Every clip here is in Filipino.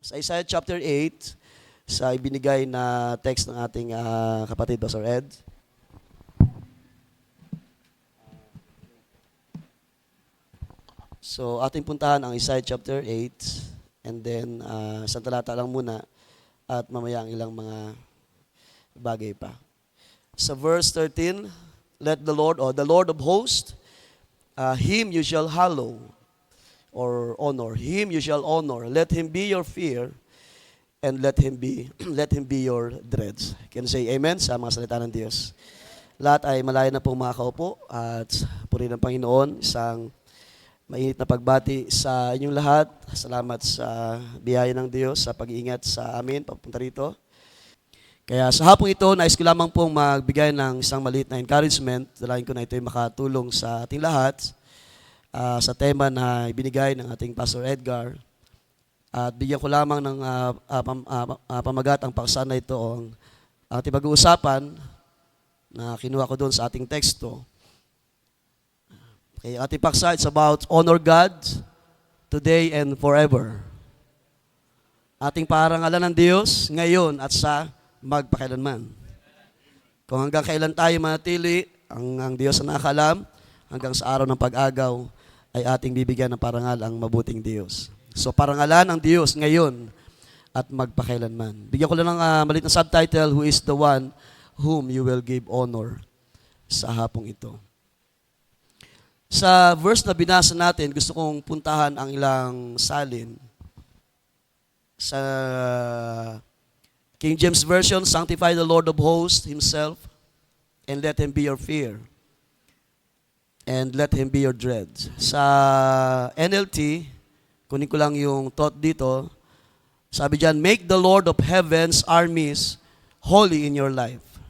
Sa Isaiah chapter 8, sa ibinigay na text ng ating kapatid, Pastor Ed. So, ating puntahan ang Isaiah chapter 8, and then isang talata lang muna, at mamaya ang ilang mga bagay pa. Sa verse 13, let the Lord, or the Lord of hosts, him you shall hallow, or honor. Him you shall honor. Let him be your fear, and let him be your dreads. Can you say amen sa mga salita ng Diyos? Lahat ay malaya na pong makakaupo at purihin ng Panginoon. Isang mainit na pagbati sa inyong lahat. Salamat sa biyaya ng Diyos sa pag-iingat sa amin papunta rito. Kaya sa hapong ito, nais ko lamang pong magbigay ng isang maliit na encouragement. Dalahin ko na ito ay makatulong sa ating lahat sa tema na ibinigay ng ating Pastor Edgar. At bigyan ko lamang ng pamagatang paksa na ito ang ating pag-uusapan na kinuha ko doon sa ating teksto. Okay, ating paksa, it's about honor God today and forever. Ating parangalan ng Diyos ngayon at sa magpakailanman. Kung hanggang kailan tayo manatili, ang Diyos na nakakalam, hanggang sa araw ng pag-agaw, ay ating bibigyan ng parangal ang mabuting Diyos. So parangalan ng Diyos ngayon at magpakailanman. Bigyan ko lang ng maliit na subtitle, who is the one whom you will give honor sa hapong ito. Sa verse na binasa natin, gusto kong puntahan ang ilang salin. Sa King James Version, sanctify the Lord of hosts himself, and let him be your fear, and let him be your dread. Sa NLT, kunin ko lang yung thought dito, sabi dyan, make the Lord of heaven's armies holy in your life.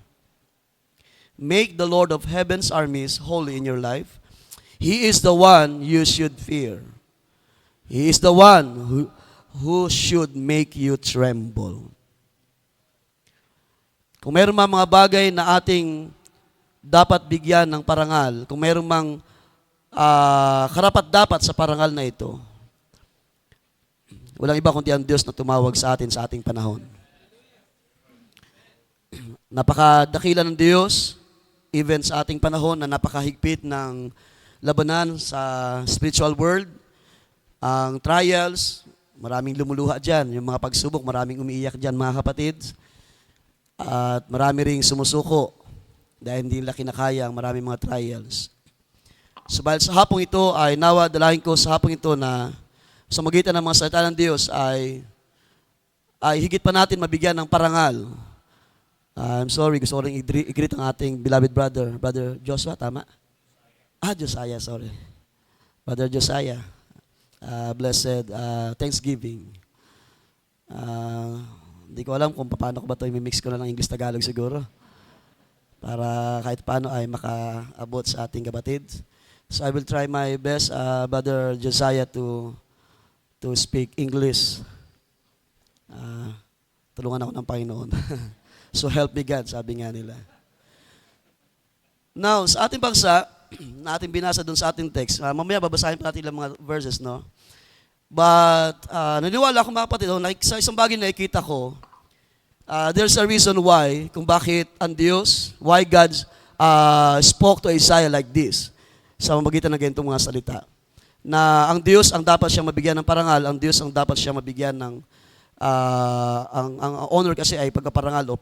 Make the Lord of heaven's armies holy in your life. He is the one you should fear. He is the one who should make you tremble. Kung mayroon mga bagay na ating dapat bigyan ng parangal, kung mayroon karapat-dapat sa parangal na ito, walang iba kundi ang Diyos na tumawag sa atin sa ating panahon. Napakadakila ng Diyos, even sa ating panahon na napakahigpit ng labanan sa spiritual world, ang trials, maraming lumuluha dyan, yung mga pagsubok, maraming umiiyak dyan mga kapatid, at marami ring sumusuko dahil hindi nila kinakaya ang maraming mga trials. Subalit sa hapong ito ay nawa, dalahin ko sa hapong ito na sa magitan ng mga salita ng Diyos ay higit pa natin mabigyan ng parangal. I'm sorry, gusto ko rin i-greet ang ating beloved brother, Brother Joshua, tama? Josiah, sorry. Brother Josiah, blessed Thanksgiving. Hindi ko alam kung paano ko ba ito i-mix ko na ng English-Tagalog siguro para kahit paano ay makaabot sa ating kapatid. So I will try my best, Brother Josiah, to speak English. Tulungan ako ng Panginoon. So help me God, sabi nga nila. Now, sa ating bangsa, na ating binasa doon sa ating text, mamaya babasahin pa natin ilang mga verses, no? But, naniwala ako mga kapatid, sa isang bagay na nakikita ko, there's a reason why, kung bakit ang Diyos, why God spoke to Isaiah like this, sa magitan ng ganitong mga salita. Na ang Diyos ang dapat siya mabigyan ng parangal, ang Diyos ang dapat siya mabigyan ng, ang honor kasi ay pagkaparangal o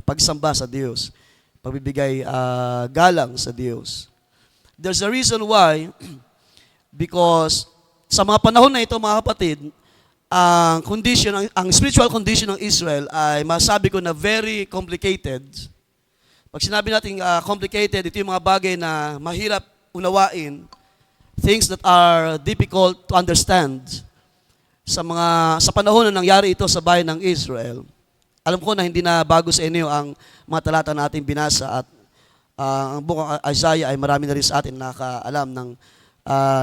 pagsamba sa Diyos, pagbibigay galang sa Diyos. There's a reason why, because sa mga panahon na ito, mga kapatid, ang spiritual condition ng Israel ay masabi ko na very complicated. Pag sinabi natin complicated, ito yung mga bagay na mahirap unawain, things that are difficult to understand. Sa panahon na nangyari ito sa bayan ng Israel, alam ko na hindi na bago sa inyo ang mga talata na ating binasa at ang book ng Isaiah ay marami na rin sa atin nakakaalam ng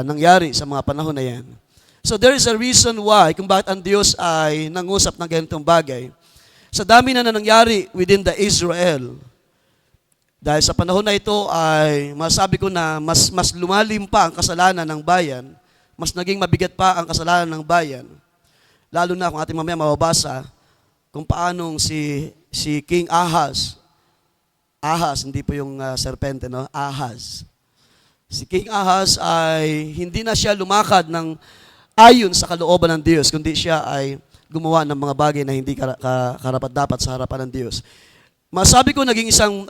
nangyari sa mga panahon na yan. So there is a reason why kung bakit ang Diyos ay nangusap ng ganitong bagay. Sa dami na nangyari within the Israel, dahil sa panahon na ito ay masabi ko na mas lumalim pa ang kasalanan ng bayan, mas naging mabigat pa ang kasalanan ng bayan. Lalo na kung ating mamaya mababasa kung paanong si King Ahaz, hindi po yung serpente, no? Ahaz. Si King Ahaz ay hindi na siya lumakad ng ayon sa kalooban ng Diyos, kundi siya ay gumawa ng mga bagay na hindi karapat-dapat sa harapan ng Diyos. Masabi ko naging isang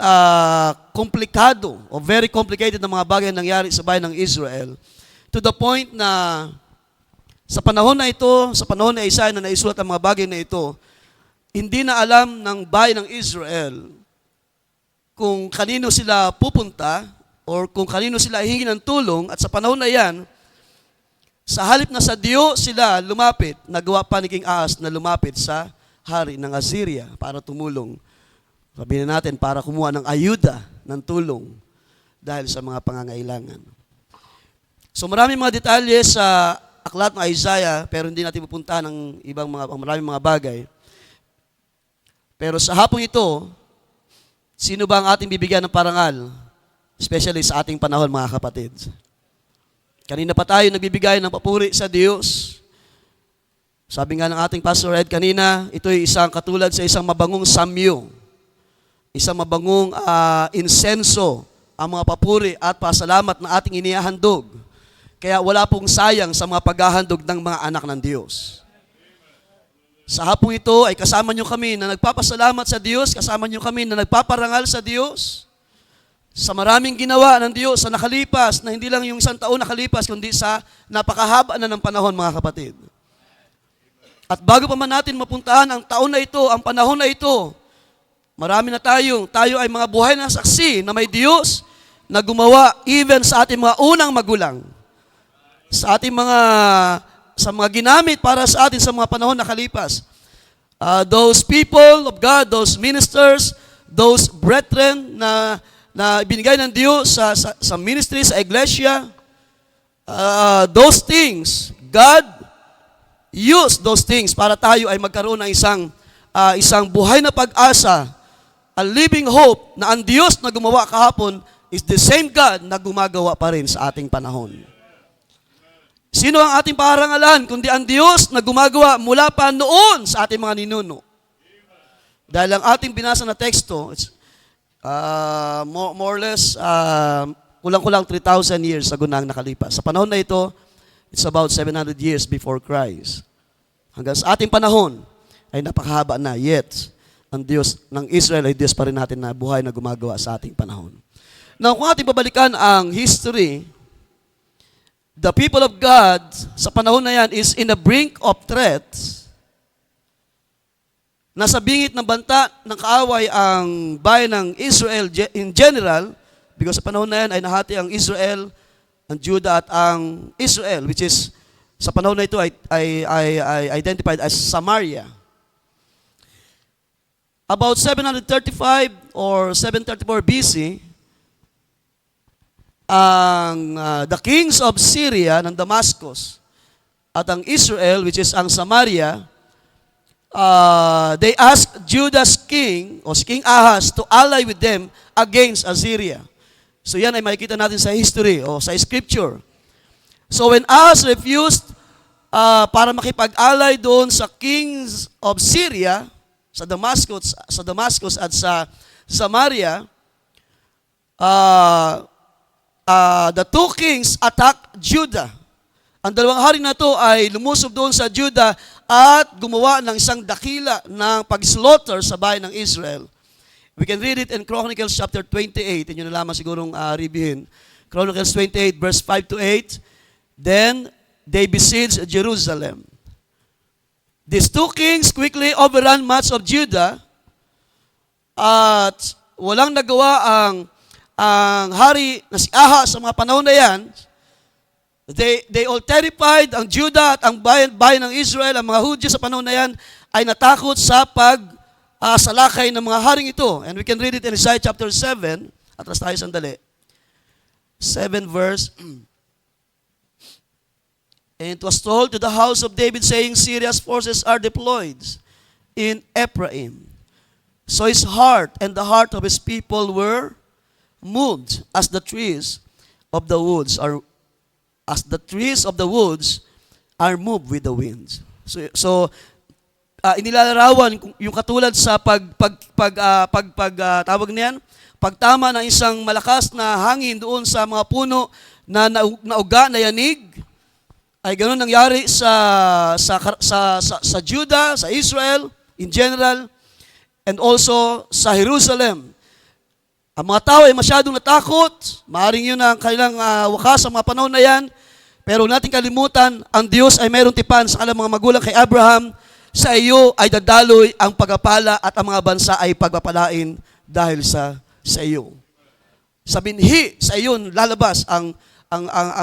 komplikado o very complicated na mga bagay na nangyari sa bayan ng Israel to the point na sa panahon na ito, sa panahon na Isaiah na naisulat ang mga bagay na ito, hindi na alam ng bayan ng Israel kung kanino sila pupunta or kung kanino sila hihingi ng tulong, at sa panahon na yan, sa halip na sa Diyos sila lumapit, nagawa pa ni King Ahaz na lumapit sa hari ng Assyria para tumulong. Sabihin natin, para kumuha ng ayuda, ng tulong, dahil sa mga pangangailangan. So maraming mga detalye sa aklat ng Isaiah, pero hindi natin pupunta ng maraming mga bagay. Pero sa hapong ito, sino ba ang ating bibigyan ng parangal? Especially sa ating panahon, mga kapatid. Kanina pa tayo nagbibigay ng papuri sa Diyos. Sabi nga ng ating Pastor Ed kanina, ito ay isang katulad sa isang mabangong samyo. Isang mabangong insenso, ang mga papuri at pasalamat na ating inihahandog. Kaya wala pong sayang sa mga paghahandog ng mga anak ng Diyos. Sa hapong ito ay kasama nyo kami na nagpapasalamat sa Diyos, kasama nyo kami na nagpaparangal sa Diyos, sa maraming ginawa ng Diyos sa nakalipas, na hindi lang yung isang taon nakalipas, kundi sa napakahaba na ng panahon, mga kapatid. At bago pa man natin mapuntahan ang taon na ito, ang panahon na ito, marami na tayo ay mga buhay na saksi na may Diyos na gumawa even sa ating mga unang magulang. Sa ating sa mga ginamit para sa atin sa mga panahon na nakalipas. Those people of God, those ministers, those brethren na ibinigay ng Diyos sa ministry, sa iglesia, those things, God used those things para tayo ay magkaroon ng isang buhay na pag-asa, a living hope na ang Diyos na gumawa kahapon is the same God na gumagawa pa rin sa ating panahon. Sino ang ating parangalan kundi ang Diyos na gumagawa mula pa noon sa ating mga ninuno? Dahil ang ating binasa na teksto, more or less, kulang-kulang 3,000 years ago na ang nakalipas. Sa panahon na ito, it's about 700 years before Christ. Hanggang sa ating panahon, ay napakahaba na. Yet, ang Diyos ng Israel ay Diyos pa rin natin na buhay na gumagawa sa ating panahon. Now, kung ating babalikan ang history, the people of God sa panahon na yan is in the brink of threat. Nasa bingit ng banta ng kaaway ang bayan ng Israel in general, because sa panahon na yan ay nahati ang Israel, ang Judah at ang Israel, which is sa panahon na ito ay identified as Samaria. About 735 or 734 BC, the kings of Syria ng Damascus at ang Israel, which is ang Samaria, they asked Judah's king, o si King Ahaz, to ally with them against Assyria. So yan ay makikita natin sa history o sa scripture. So when Ahaz refused para makipag-ally doon sa kings of Syria, sa Damascus at sa Samaria, the two kings attacked Judah. Ang dalawang hari na to ay lumusob doon sa Judah at gumawa ng isang dakila ng pag-slaughter sa bayan ng Israel. We can read it in Chronicles chapter 28. Inyo na lamang sigurong reviewin. Chronicles 28 verse 5 to 8. Then they besieged Jerusalem. These two kings quickly overran much of Judah at walang nagawa ang hari na si Ahaz sa mga panahon na yan. They all terrified ang Judah at ang bayan ng Israel, ang mga Hudyo sa panahon na yan ay natakot sa salakay ng mga haring ito. And we can read it in Isaiah chapter 7. Atras tayo sandali. 7 verse. And it was told to the house of David, saying, Syria's forces are deployed in Ephraim. So his heart and the heart of his people were moved as the trees of the woods are moved with the wind. Inilalarawan yung katulad sa tawag niyan, pagtama ng isang malakas na hangin doon sa mga puno na nauga na yanig, ay ganoon nangyari sa Judah, sa Israel in general, and also sa Jerusalem. Ang mga tao ay masyadong natakot, maaaring yun ang kanilang wakas sa mga panahon na yan, pero huwag natin kalimutan, ang Diyos ay mayroong tipan sa kanilang mga magulang kay Abraham, sa iyo ay dadaloy ang pagpapala at ang mga bansa ay pagpapalain dahil sa iyo. Sa binhi, sa iyo lalabas ang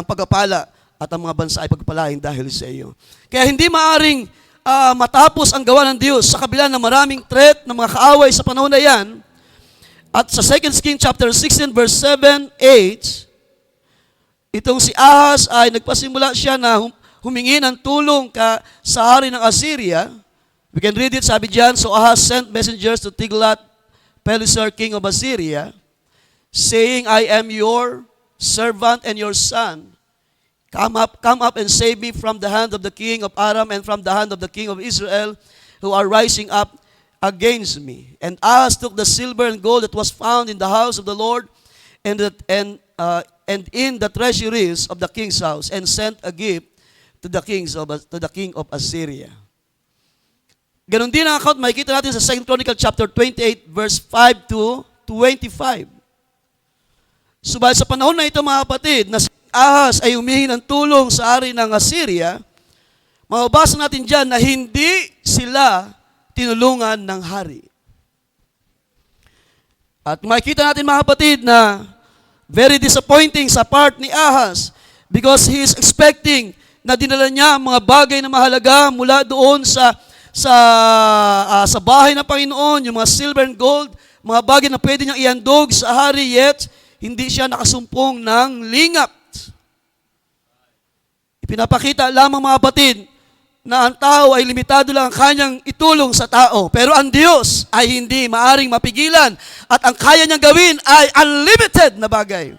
pagpapala at ang mga bansa ay pagpapalain dahil sa iyo. Kaya hindi maaring matapos ang gawa ng Diyos sa kabila ng maraming threat ng mga kaaway sa panahon na yan. At sa 2 Kings chapter 16 verse 7, 8, itong si Ahaz ay nagpasimula siya na humingi ng tulong sa hari ng Assyria. We can read it, sabi diyan, so Ahaz sent messengers to Tiglath-Pileser, king of Assyria, saying, I am your servant and your son. Come up and save me from the hand of the king of Aram and from the hand of the king of Israel, who are rising up against me. And Ahaz took the silver and gold that was found in the house of the Lord and in the treasuries of the king's house, and sent a gift to the king of Assyria. Ganon din ang account, makikita natin sa 2 Chronicle chapter 28 verse 5 to 25. Subalit sa panahon na ito, mga kapatid, na si Ahaz ay humihingi ng tulong sa hari ng Assyria, mababasa natin dyan na hindi sila tinulungan ng hari. At makikita natin, mga kapatid, na very disappointing sa part ni Ahaz because he is expecting na dinala niya mga bagay na mahalaga mula doon sa bahay ng Panginoon, yung mga silver and gold, mga bagay na pwede niyang ihandog sa hari, yet hindi siya nakasumpong ng lingap. Ipinapakita lamang, mga kapatid, na ang tao ay limitado lang ang kanyang itulong sa tao, pero ang Diyos ay hindi maaring mapigilan at ang kaya niyang gawin ay unlimited na bagay.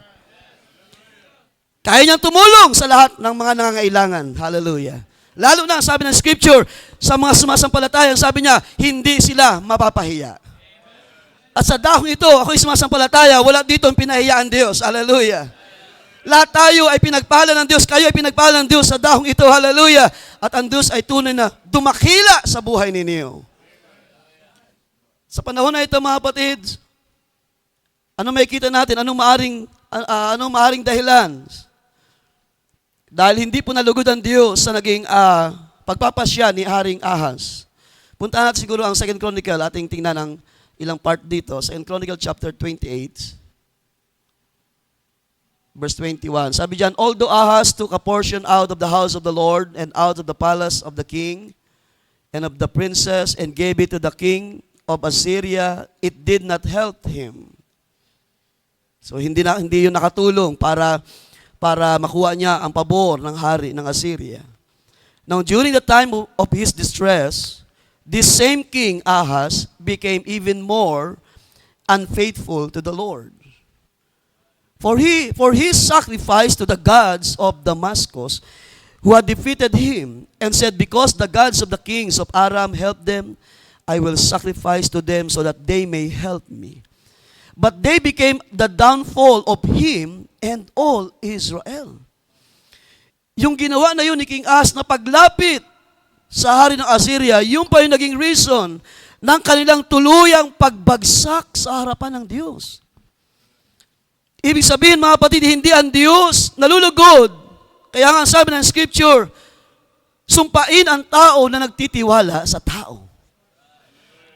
Kaya niyang tumulong sa lahat ng mga nangangailangan. Hallelujah. Lalo na, sabi ng Scripture, sa mga sumasampalataya, sabi niya, hindi sila mapapahiya. At sa dahong ito, ako'y sumasampalataya, wala dito ang pinahiyaan Diyos. Hallelujah. Lahat tayo ay pinagpala ng Diyos, kayo ay pinagpala ng Diyos sa dahong ito. Hallelujah. At ang Diyos ay tunay na dumakila sa buhay ninyo. Sa panahon na ito, mga kapatid, ano makikita natin? Anong maaring dahilan? Dahil hindi po nalugod ang Diyos sa naging pagpapasya ni Haring Ahaz. Punta natin siguro ang 2 Chronicle, ating tingnan ang ilang part dito. 2 Chronicle chapter 28, verse 21. Sabi diyan, although Ahaz took a portion out of the house of the Lord and out of the palace of the king and of the princess and gave it to the king of Assyria, it did not help him. So hindi yun nakatulong para makuha niya ang pabor ng hari ng Assyria. Now, during the time of his distress, this same king Ahaz became even more unfaithful to the Lord. For he sacrificed to the gods of Damascus, who had defeated him, and said, because the gods of the kings of Aram helped them, I will sacrifice to them so that they may help me. But they became the downfall of him and all Israel. Yung ginawa na yun ni King Ahaz na paglapit sa hari ng Assyria, yun pa yung naging reason ng kanilang tuluyang pagbagsak sa harapan ng Diyos. Ibig sabihin, mga kapatid, hindi ang Diyos nalulugod. Kaya nga sabi ng Scripture, sumpain ang tao na nagtitiwala sa tao.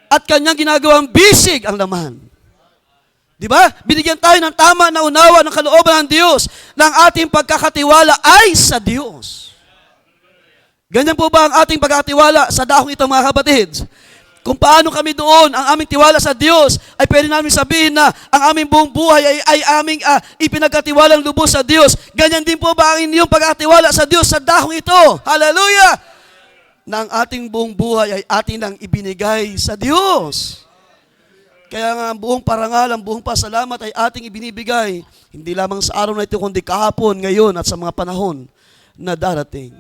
At kanyang ginagawang bisig ang laman. Di ba? Binigyan tayo ng tama na unawa ng kalooban ng Diyos ng ating pagkakatiwala ay sa Diyos. Ganyan po ba ang ating pagkakatiwala sa dahong ito, mga kapatid? Kung paano kami doon, ang aming tiwala sa Diyos, ay pwede namin sabihin na ang aming buong buhay ay aming ipinagkatiwalang lubos sa Diyos. Ganyan din po ba ang inyong pagkakatiwala sa Diyos sa dahong ito? Hallelujah! Na ang ating buong buhay ay atin ang ibinigay sa Diyos. Kaya nga ang buong parangal, ang buong pasalamat ay ating ibinibigay, hindi lamang sa araw na ito, kundi kahapon, ngayon, at sa mga panahon na darating.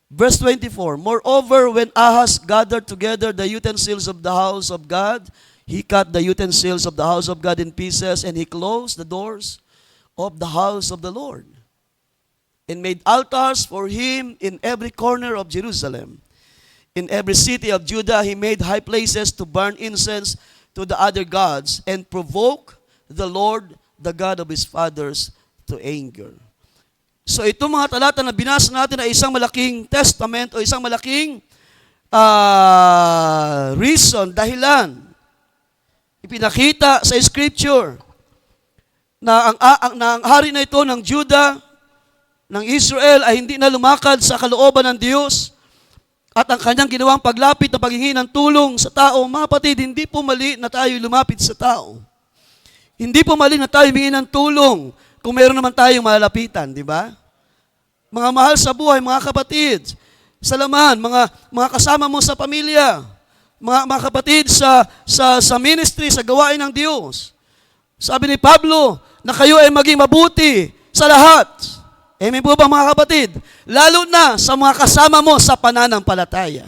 Verse 24, moreover, when Ahaz gathered together the utensils of the house of God, he cut the utensils of the house of God in pieces, and he closed the doors of the house of the Lord, and made altars for him in every corner of Jerusalem. In every city of Judah, he made high places to burn incense to the other gods, and provoke the Lord, the God of his fathers, to anger. So itong mga talata na binasa natin ay isang malaking testament o isang malaking reason, dahilan. Ipinakita sa Scripture na ang hari na ito ng Judah, ng Israel ay hindi na lumakad sa kalooban ng Diyos at ang kanyang ginawang paglapit na paghingi ng tulong sa tao. Mga kapatid, hindi po mali na tayo lumapit sa tao. Hindi po mali na tayo humingi ng tulong kung meron naman tayong malalapitan, di ba? Mga mahal sa buhay, mga kapatid, sa laman, mga kasama mo sa pamilya, mga kapatid sa ministry, sa gawain ng Diyos. Sabi ni Pablo, na kayo ay maging mabuti sa lahat. Amen po ba mga kapatid? Lalo na sa mga kasama mo sa pananampalataya.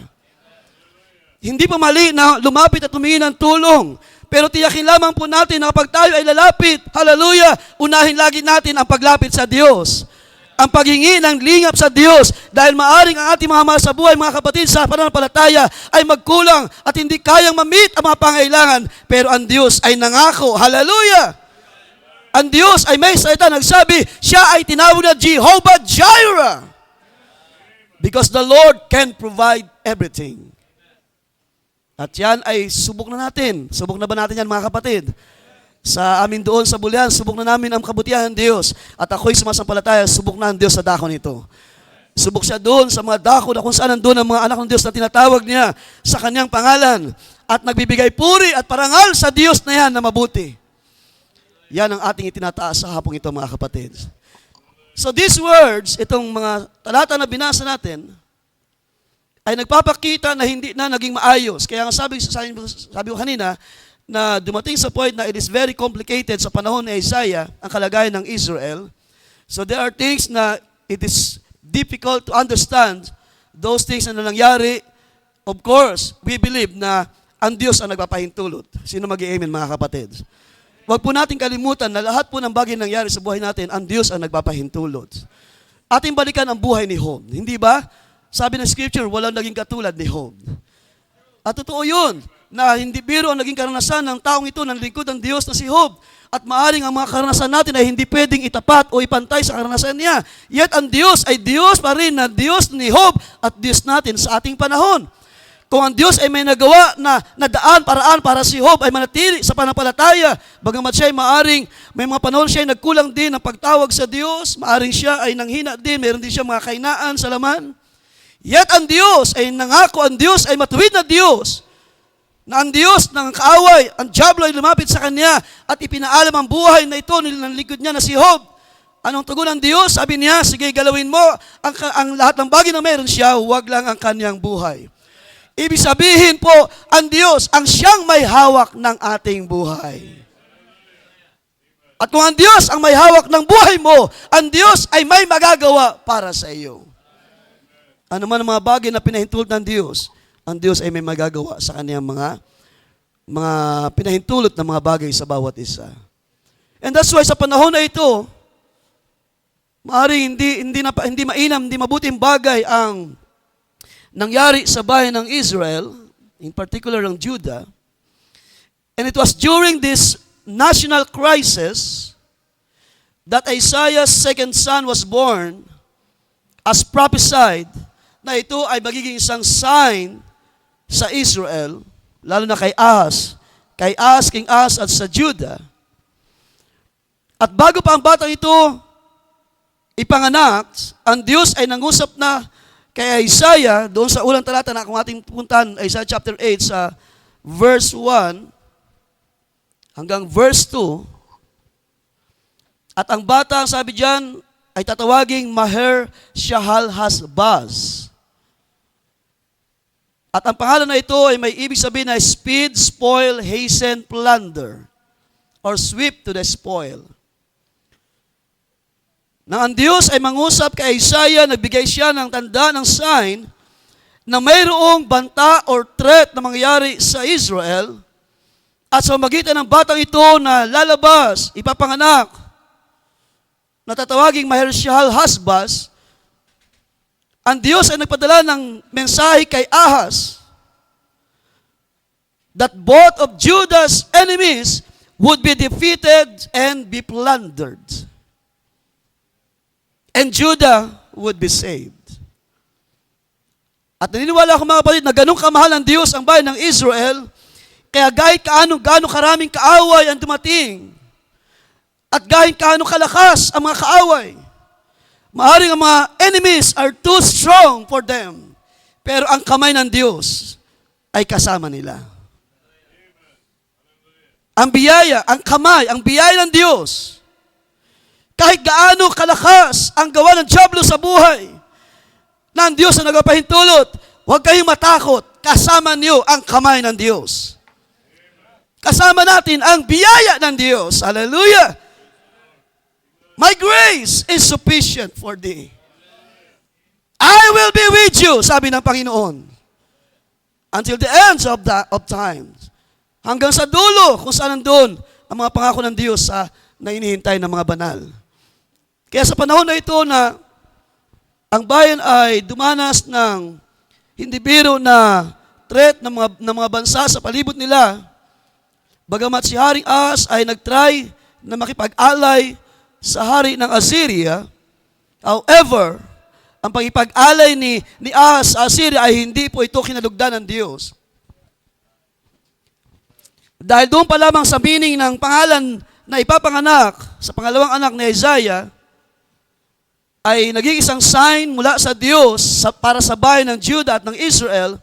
Hindi pa mali na lumapit at humingi ng tulong. Pero tiyakin lamang po natin na kapag tayo ay lalapit, hallelujah, unahin lagi natin ang paglapit sa Diyos. Ang paghingi ng lingap sa Diyos. Dahil maaring ang ating mga mahal sa buhay, mga kapatid, sa pananampalataya ay magkulang at hindi kayang ma-meet ang mga pangailangan. Pero ang Diyos ay nangako, hallelujah. Ang Diyos ay may salita, nagsabi, siya ay tinawag na Jehovah Jireh. Because the Lord can provide everything. At yan ay subok na natin. Subok na ba natin yan mga kapatid? Sa amin doon sa Bulian, subok na namin ang kabutihan ng Diyos. At ako'y sumasampalataya, subok na ang Diyos sa dako nito. Subok siya doon sa mga dako na kung saan nandun ang mga anak ng Diyos na tinatawag niya sa kanyang pangalan. At nagbibigay puri at parangal sa Diyos na yan na mabuti. Yan ang ating itinataas sa hapong ito mga kapatid. So these words, itong mga talata na binasa natin, ay nagpapakita na hindi na naging maayos. Kaya nga sabi ko kanina, na dumating sa point na it is very complicated sa panahon ni Isaiah, ang kalagayan ng Israel. So there are things na it is difficult to understand those things na nangyari. Of course, we believe na ang Diyos ang nagpapahintulot. Sino mag-i-amen mga kapatid? Huwag po natin kalimutan na lahat po ng bagay nangyari sa buhay natin, ang Diyos ang nagpapahintulot. Ating balikan ang buhay ni Job. Hindi ba? Sabi ng Scripture, walang naging katulad ni Job. At totoo yun, na hindi biro ang naging karanasan ng taong ito ng lingkod ng Diyos na si Job. At maaring ang mga karanasan natin ay hindi pwedeng itapat o ipantay sa karanasan niya. Yet ang Diyos ay Diyos pa rin na Diyos ni Job at Diyos natin sa ating panahon. Kung ang Diyos ay may nagawa na daan, paraan para si Job ay manatili sa panampalataya, bagamat siya ay maaring, may mga panahon siya ay nagkulang din ng pagtawag sa Diyos, maaring siya ay nanghina din, meron din siya mga kainaan sa laman. Yet ang Diyos ay nangako, ang Diyos ay matuwid na Diyos, na ang Diyos ng kaaway, ang diablo ay lumapit sa kanya at ipinaalam ang buhay na ito ng likod niya na si Job. Anong tugon ng Diyos? Sabi niya, sige galawin mo ang lahat ng bagay na meron siya, huwag lang ang kanyang buhay. Ibig sabihin po, ang Diyos ang siyang may hawak ng ating buhay. At kung ang Diyos ang may hawak ng buhay mo, ang Diyos ay may magagawa para sa iyo. Ano man ang mga bagay na pinahintulot ng Diyos, ang Diyos ay may magagawa sa kaniyang mga pinahintulot na mga bagay sa bawat isa. And that's why sa panahon na ito, maaaring hindi mainam, hindi mabuting bagay ang nangyari sa bayan ng Israel, in particular ng Judah. And it was during this national crisis that Isaiah's second son was born, as prophesied, na ito ay magiging isang sign sa Israel, lalo na kay Ahaz, King Ahaz at sa Judah. At bago pa ang batang ito ipanganak, ang Diyos ay nangusap na kay Isaiah, doon sa ulang talata na kung ating puntahan, Isaiah chapter 8, sa verse 1 hanggang verse 2, at ang bata, sabi diyan, ay tatawaging Maher Shahal Hasbaz. At ang pangalan na ito ay may ibig sabihin na speed, spoil, hasten, plunder, or sweep to the spoil. na ang Diyos ay mangusap kay Isaiah, nagbigay siya ng tanda, ng sign, na mayroong banta or threat na mangyayari sa Israel, at sa magitan ng batang ito na lalabas, ipapanganak, na tatawaging Maher-shalal Hasbaz, ang Diyos ay nagpadala ng mensahe kay Ahaz that both of Judah's enemies would be defeated and be plundered. And Judah would be saved. At naniniwala ako mga kapatid na ganun kamahal ng Diyos ang bayan ng Israel, kaya kahit gaano karaming kaaway ang dumating, at kahit gaano kalakas ang mga kaaway, maaaring ang mga enemies are too strong for them, pero ang kamay ng Diyos ay kasama nila. Ang biyaya, ang kamay, ang biyaya ng Diyos, kahit gaano kalakas ang gawa ng dyablo sa buhay, na ang Diyos na nagpahintulot, huwag kayong matakot, kasama niyo ang kamay ng Diyos. Kasama natin ang biyaya ng Diyos. Hallelujah! My grace is sufficient for thee. I will be with you, sabi ng Panginoon, until the ends of times. Hanggang sa dulo, kung saan nandun ang mga pangako ng Diyos na inihintay ng mga banal. Kaya sa panahon na ito na ang bayan ay dumanas ng hindi biro na threat ng mga bansa sa palibot nila, bagamat si Haring Ahaz ay nagtry na makipag-alay sa hari ng Assyria, however, ang pag-ipag-alay ni Ahaz sa Assyria ay hindi po ito kinalugdan ng Diyos. Dahil doon pa lamang sa meaning ng pangalan na ipapanganak sa pangalawang anak ni Isaiah, ay naging isang sign mula sa Diyos para sa bayan ng Judah at ng Israel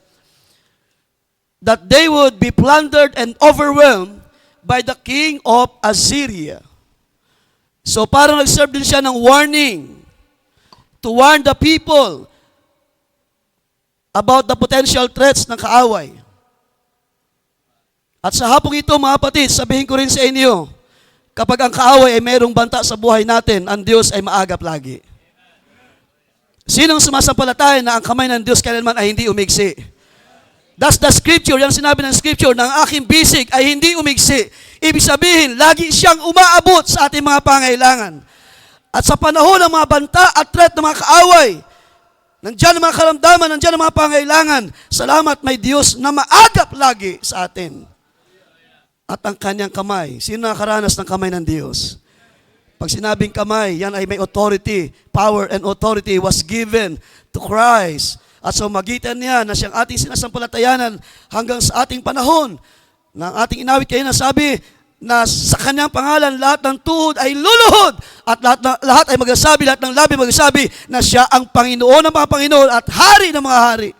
that they would be plundered and overwhelmed by the king of Assyria. So parang nag-serve din siya ng warning to warn the people about the potential threats ng kaaway. At sa hapong ito, mga kapatid, sabihin ko rin sa inyo, kapag ang kaaway ay mayroong banta sa buhay natin, ang Diyos ay maagap lagi. Sinong sumasampalataya na ang kamay ng Diyos kailanman ay hindi umigsi? That's the scripture, yung sinabi ng scripture, na ang aking bisig ay hindi umigsi. Ibig sabihin, lagi siyang umaabot sa ating mga pangailangan. At sa panahon ng mga banta at threat ng mga kaaway, nandyan ang mga karamdaman, nandyan ang mga pangailangan, salamat may Diyos na maagap lagi sa atin. At ang kanyang kamay, sino nakaranas ng kamay ng Diyos? Pag sinabing kamay, yan ay may authority. Power and authority was given to Christ. At sa magitan niya na siyang ating sinasampalatayanan hanggang sa ating panahon, na ating inawit kayo na sabi na sa kanyang pangalan lahat ng tuhod ay luluhod at lahat ay magsasabi, lahat ng labi magsasabi na siya ang Panginoon ng mga Panginoon at Hari ng mga hari.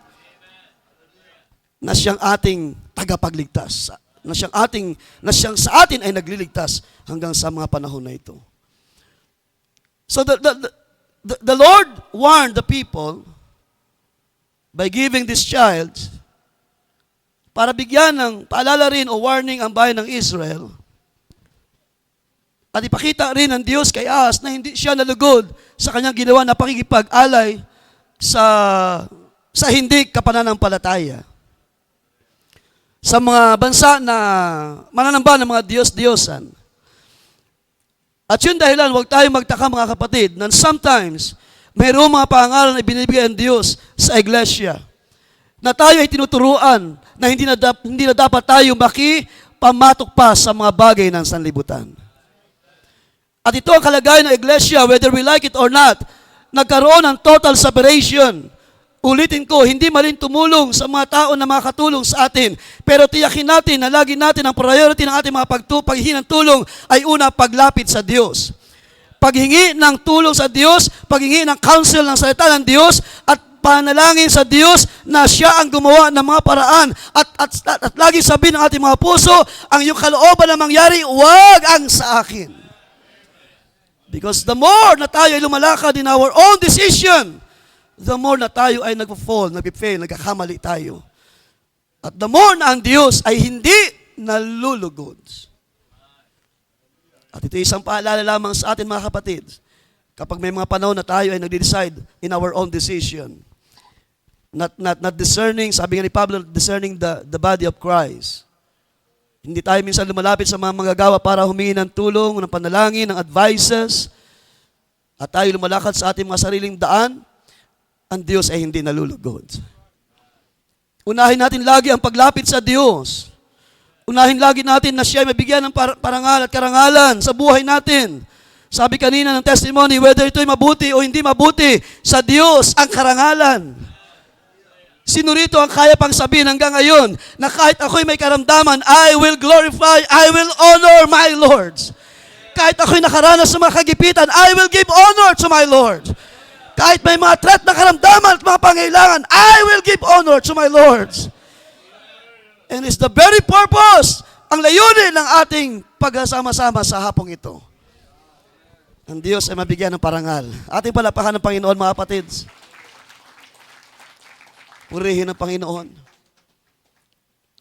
Na siyang ating tagapagligtas. Na siyang sa atin ay nagliligtas hanggang sa mga panahon na ito. So the Lord warned the people by giving this child para bigyan ng paalala rin o warning ang bayan ng Israel. At ipakita rin ng Diyos kay Ahaz na hindi siya nalugod sa kanyang ginawa na pakikipag-alay sa hindi kapananampalataya. Sa mga bansa na mananamba ng mga Diyos-Diyosan. At yun dahilan, huwag tayong magtaka mga kapatid, na sometimes, mayroong mga pangalan na ibinibigay ng Diyos sa iglesia, na tayo ay tinuturuan na hindi na dapat tayo makipamatok pa sa mga bagay ng sanlibutan. At ito ang kalagayan ng iglesia, whether we like it or not, nagkaroon ng total separation. Ulitin ko, hindi maling tumulong sa mga tao na makakatulong sa atin. Pero tiyakin natin na lagi natin ang priority ng ating mga paghingi ng tulong ay una paglapit sa Diyos. Paghingi ng tulong sa Diyos, paghingi ng counsel ng salita ng Diyos, at panalangin sa Diyos na siya ang gumawa ng mga paraan. At lagi sabihin ng ating mga puso, ang iyong kalooban na mangyari, wag ang sa akin. Because the more na tayo ay lumalakad in our own decision, the more na tayo ay nagpo-fall, nagpi-fail, nagkakamali tayo. At the more na ang Diyos ay hindi nalulugod. At ito isang paalala lamang sa atin mga kapatid. Kapag may mga panahon na tayo ay nagde-decide in our own decision. Not discerning, sabi nga ni Pablo, discerning the body of Christ. Hindi tayo minsan lumalapit sa mga manggagawa para humingi ng tulong, ng panalangin, ng advices. At tayo lumalakad sa ating mga sariling daan, ang Diyos ay hindi nalulugod. Unahin natin lagi ang paglapit sa Diyos. Unahin lagi natin na siya ay mabigyan ng parangal at karangalan sa buhay natin. Sabi kanina ng testimony, whether ito'y mabuti o hindi mabuti, sa Diyos ang karangalan. Sino rito ang kaya pang sabihin hanggang ngayon na kahit ako'y may karamdaman, I will glorify, I will honor my Lord. Kahit ako'y nakaranas sa mga kagipitan, I will give honor to my Lord. Kahit may mga threat na karamdaman at mga pangailangan, I will give honor to my Lord. And it's the very purpose, ang layunin ng ating pagsama-sama sa hapong ito. Ang Diyos ay mabigyan ng parangal. Ating palapakan ng Panginoon, mga kapatids. Purihin ng Panginoon.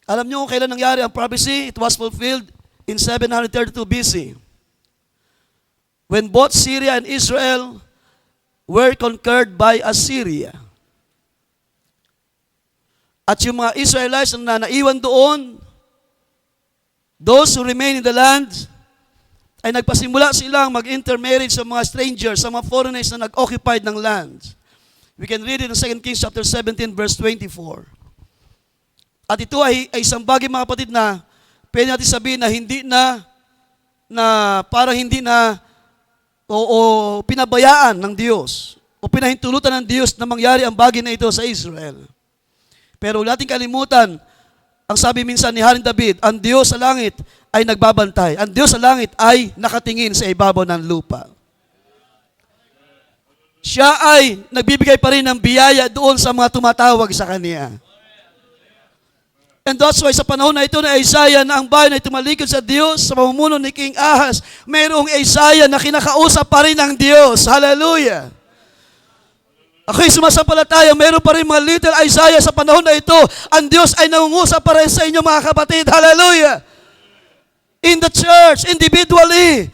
Alam niyo kung kailan nangyari ang prophecy? It was fulfilled in 732 BC. When both Syria and Israel were conquered by Assyria. At yung mga Israelites na naiwan doon, those who remain in the land, ay nagpasimula silang mag-intermarriage sa mga strangers, sa mga foreigners na nag-occupied ng land. We can read it in 2 Kings chapter 17, verse 24. At ito ay isang bagay, mga kapatid, na pwede natin sabihin na hindi parang hindi na o pinabayaan ng Diyos o pinahintulutan ng Diyos na mangyari ang bagay na ito sa Israel. Pero wala nating kalimutan, ang sabi minsan ni Haring David, ang Diyos sa langit ay nagbabantay. Ang Diyos sa langit ay nakatingin sa ibabaw ng lupa. Siya ay nagbibigay pa rin ng biyaya doon sa mga tumatawag sa Kanya. And that's why sa panahon na ito na Isaiah na ang bayan ay tumalikod sa Diyos, sa pamumuno ni King Ahaz, mayroong Isaiah na kinakausap pa rin ng Diyos. Hallelujah! Ako'y sumasampalataya, mayroon pa rin mga little Isaiah sa panahon na ito. Ang Diyos ay nangungusap pa rin sa inyo, mga kapatid. Hallelujah! In the church, individually,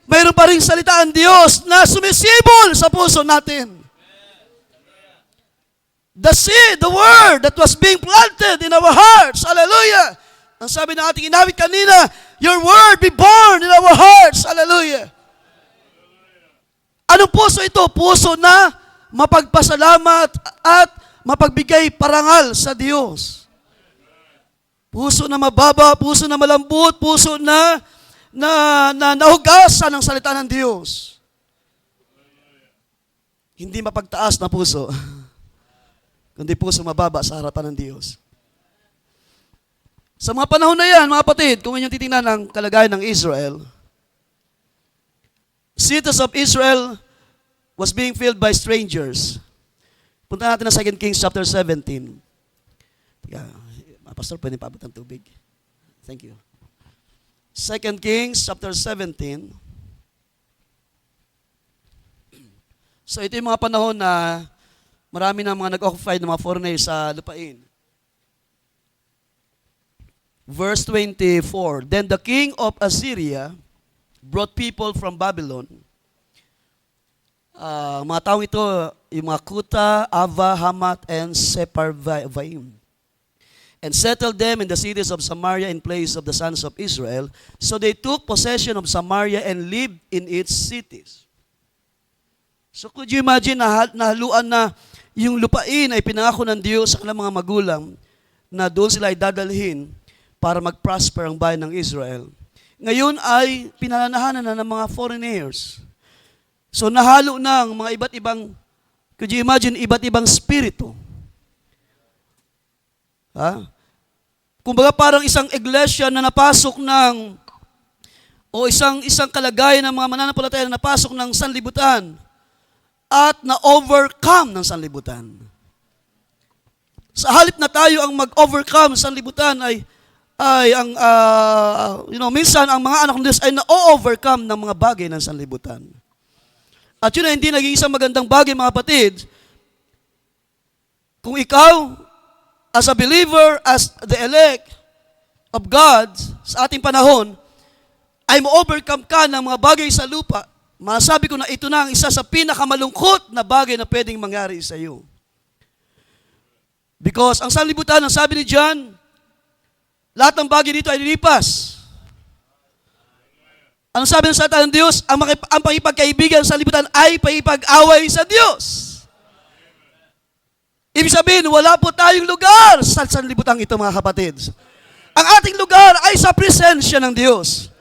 mayroon pa rin salita ang Diyos na sumisibol sa puso natin. The seed, the word that was being planted in our hearts. Hallelujah! Ang sabi ng ating inawit kanina, your word be born in our hearts. Hallelujah! Anong puso ito? Puso na mapagpasalamat at mapagbigay parangal sa Diyos. Puso na mababa, puso na malambot, puso na nahugasan ng salita ng Diyos. Hindi mapagtaas na puso, kundi puso mababa sa harapan ng Diyos. Sa mga panahon na yan, mga kapatid, kung inyong titingnan ang kalagayan ng Israel, cities of Israel was being filled by strangers. Punta natin na 2 Kings chapter 17. Pastor, pwede paabot ng tubig? Thank you. 2 Kings chapter 17. So ito yung mga panahon na marami na mga nag-occupy ng mga foreigners sa lupain. Verse 24, Then the king of Assyria brought people from Babylon. Mga taong ito, yung mga Kuta, Ava, Hamat, and Sepharvaim. And settled them in the cities of Samaria in place of the sons of Israel. So they took possession of Samaria and lived in its cities. So could you imagine nahaluan na yung lupain ay pinangako ng Diyos sa kanilang mga magulang na doon sila ay dadalhin para mag-prosper ang bayan ng Israel. Ngayon ay pinananahanan na ng mga foreigners. So nahalo na ang mga iba't ibang, could you imagine, iba't ibang spirito. Kumbaga parang isang iglesia na napasok ng, o isang kalagayan ng mga mananampalataya na napasok ng sanlibutan at na-overcome ng sanlibutan. Sa halip na tayo ang mag-overcome sa sanlibutan minsan ang mga anak ng Diyos ay na-overcome ng mga bagay ng sanlibutan. At yun ay hindi naging isang magandang bagay, mga kapatid. Kung ikaw, as a believer, as the elect of God, sa ating panahon, ay ma-overcome ka ng mga bagay sa lupa, masabi ko na ito na ang isa sa pinakamalungkot na bagay na pwedeng mangyari sa iyo. Because ang sanlibutan, ang sabi ni John, lahat ng bagay dito ay lilipas. Ang sabi ng salita ng Diyos, ang pakipagkaibigan sa sanlibutan ay pakipag-away sa Diyos. Ibig sabihin, wala po tayong lugar sa sanlibutan ito, mga kapatid. Ang ating lugar ay sa presensya ng Diyos.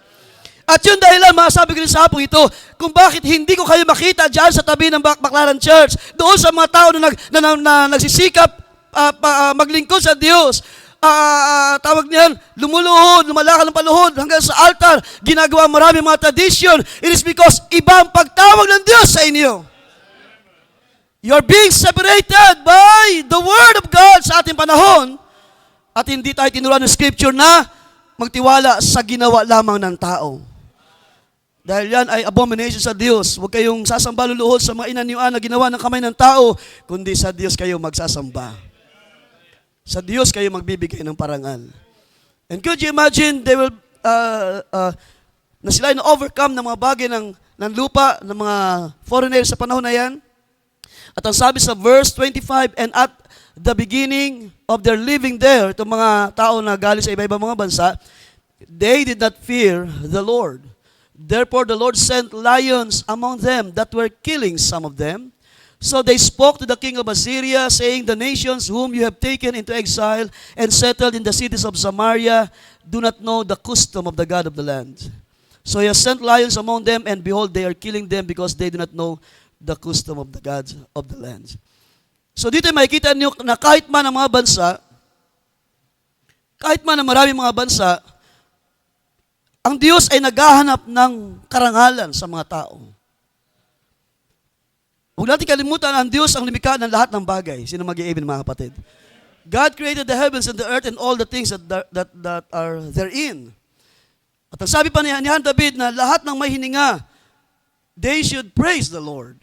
At yun dahilan, masasabi ko rin sa hapong ito, kung bakit hindi ko kayo makita dyan sa tabi ng Baclaran Church, doon sa mga tao na nagsisikap maglingkod sa Diyos, tawag niyan, lumuluhod, lumalakad ng paluhod hanggang sa altar, ginagawa marami mga tradition. It is because iba ang pagtawag ng Diyos sa inyo. You're being separated by the Word of God sa ating panahon, at hindi tayo tinuruan ng Scripture na magtiwala sa ginawa lamang ng tao. Dahil yan ay abomination sa Diyos. Huwag kayong sasamba luluhod sa mga inanyuan na ginawa ng kamay ng tao, kundi sa Diyos kayo magsasamba. Sa Diyos kayo magbibigay ng parangal. And could you imagine, they will, na sila ay na-overcome ng mga bagay ng lupa, ng mga foreigners sa panahon na yan? At ang sabi sa verse 25, and at the beginning of their living there, itong mga tao na galing sa iba-ibang mga bansa, they did not fear the Lord. Therefore the Lord sent lions among them that were killing some of them. So they spoke to the king of Assyria, saying, the nations whom you have taken into exile and settled in the cities of Samaria do not know the custom of the God of the land. So he has sent lions among them, and behold, they are killing them because they do not know the custom of the gods of the land. So dito makikita niyo na kahit man ang mga bansa, kahit man ang maraming mga bansa, ang Diyos ay naghahanap ng karangalan sa mga tao. Huwag natin kalimutan, ang Diyos ang lumikha ng lahat ng bagay. Sino mag-i-amen, mga kapatid? God created the heavens and the earth and all the things that are therein. At ang sabi pa ni David na lahat ng may hininga, they should praise the Lord.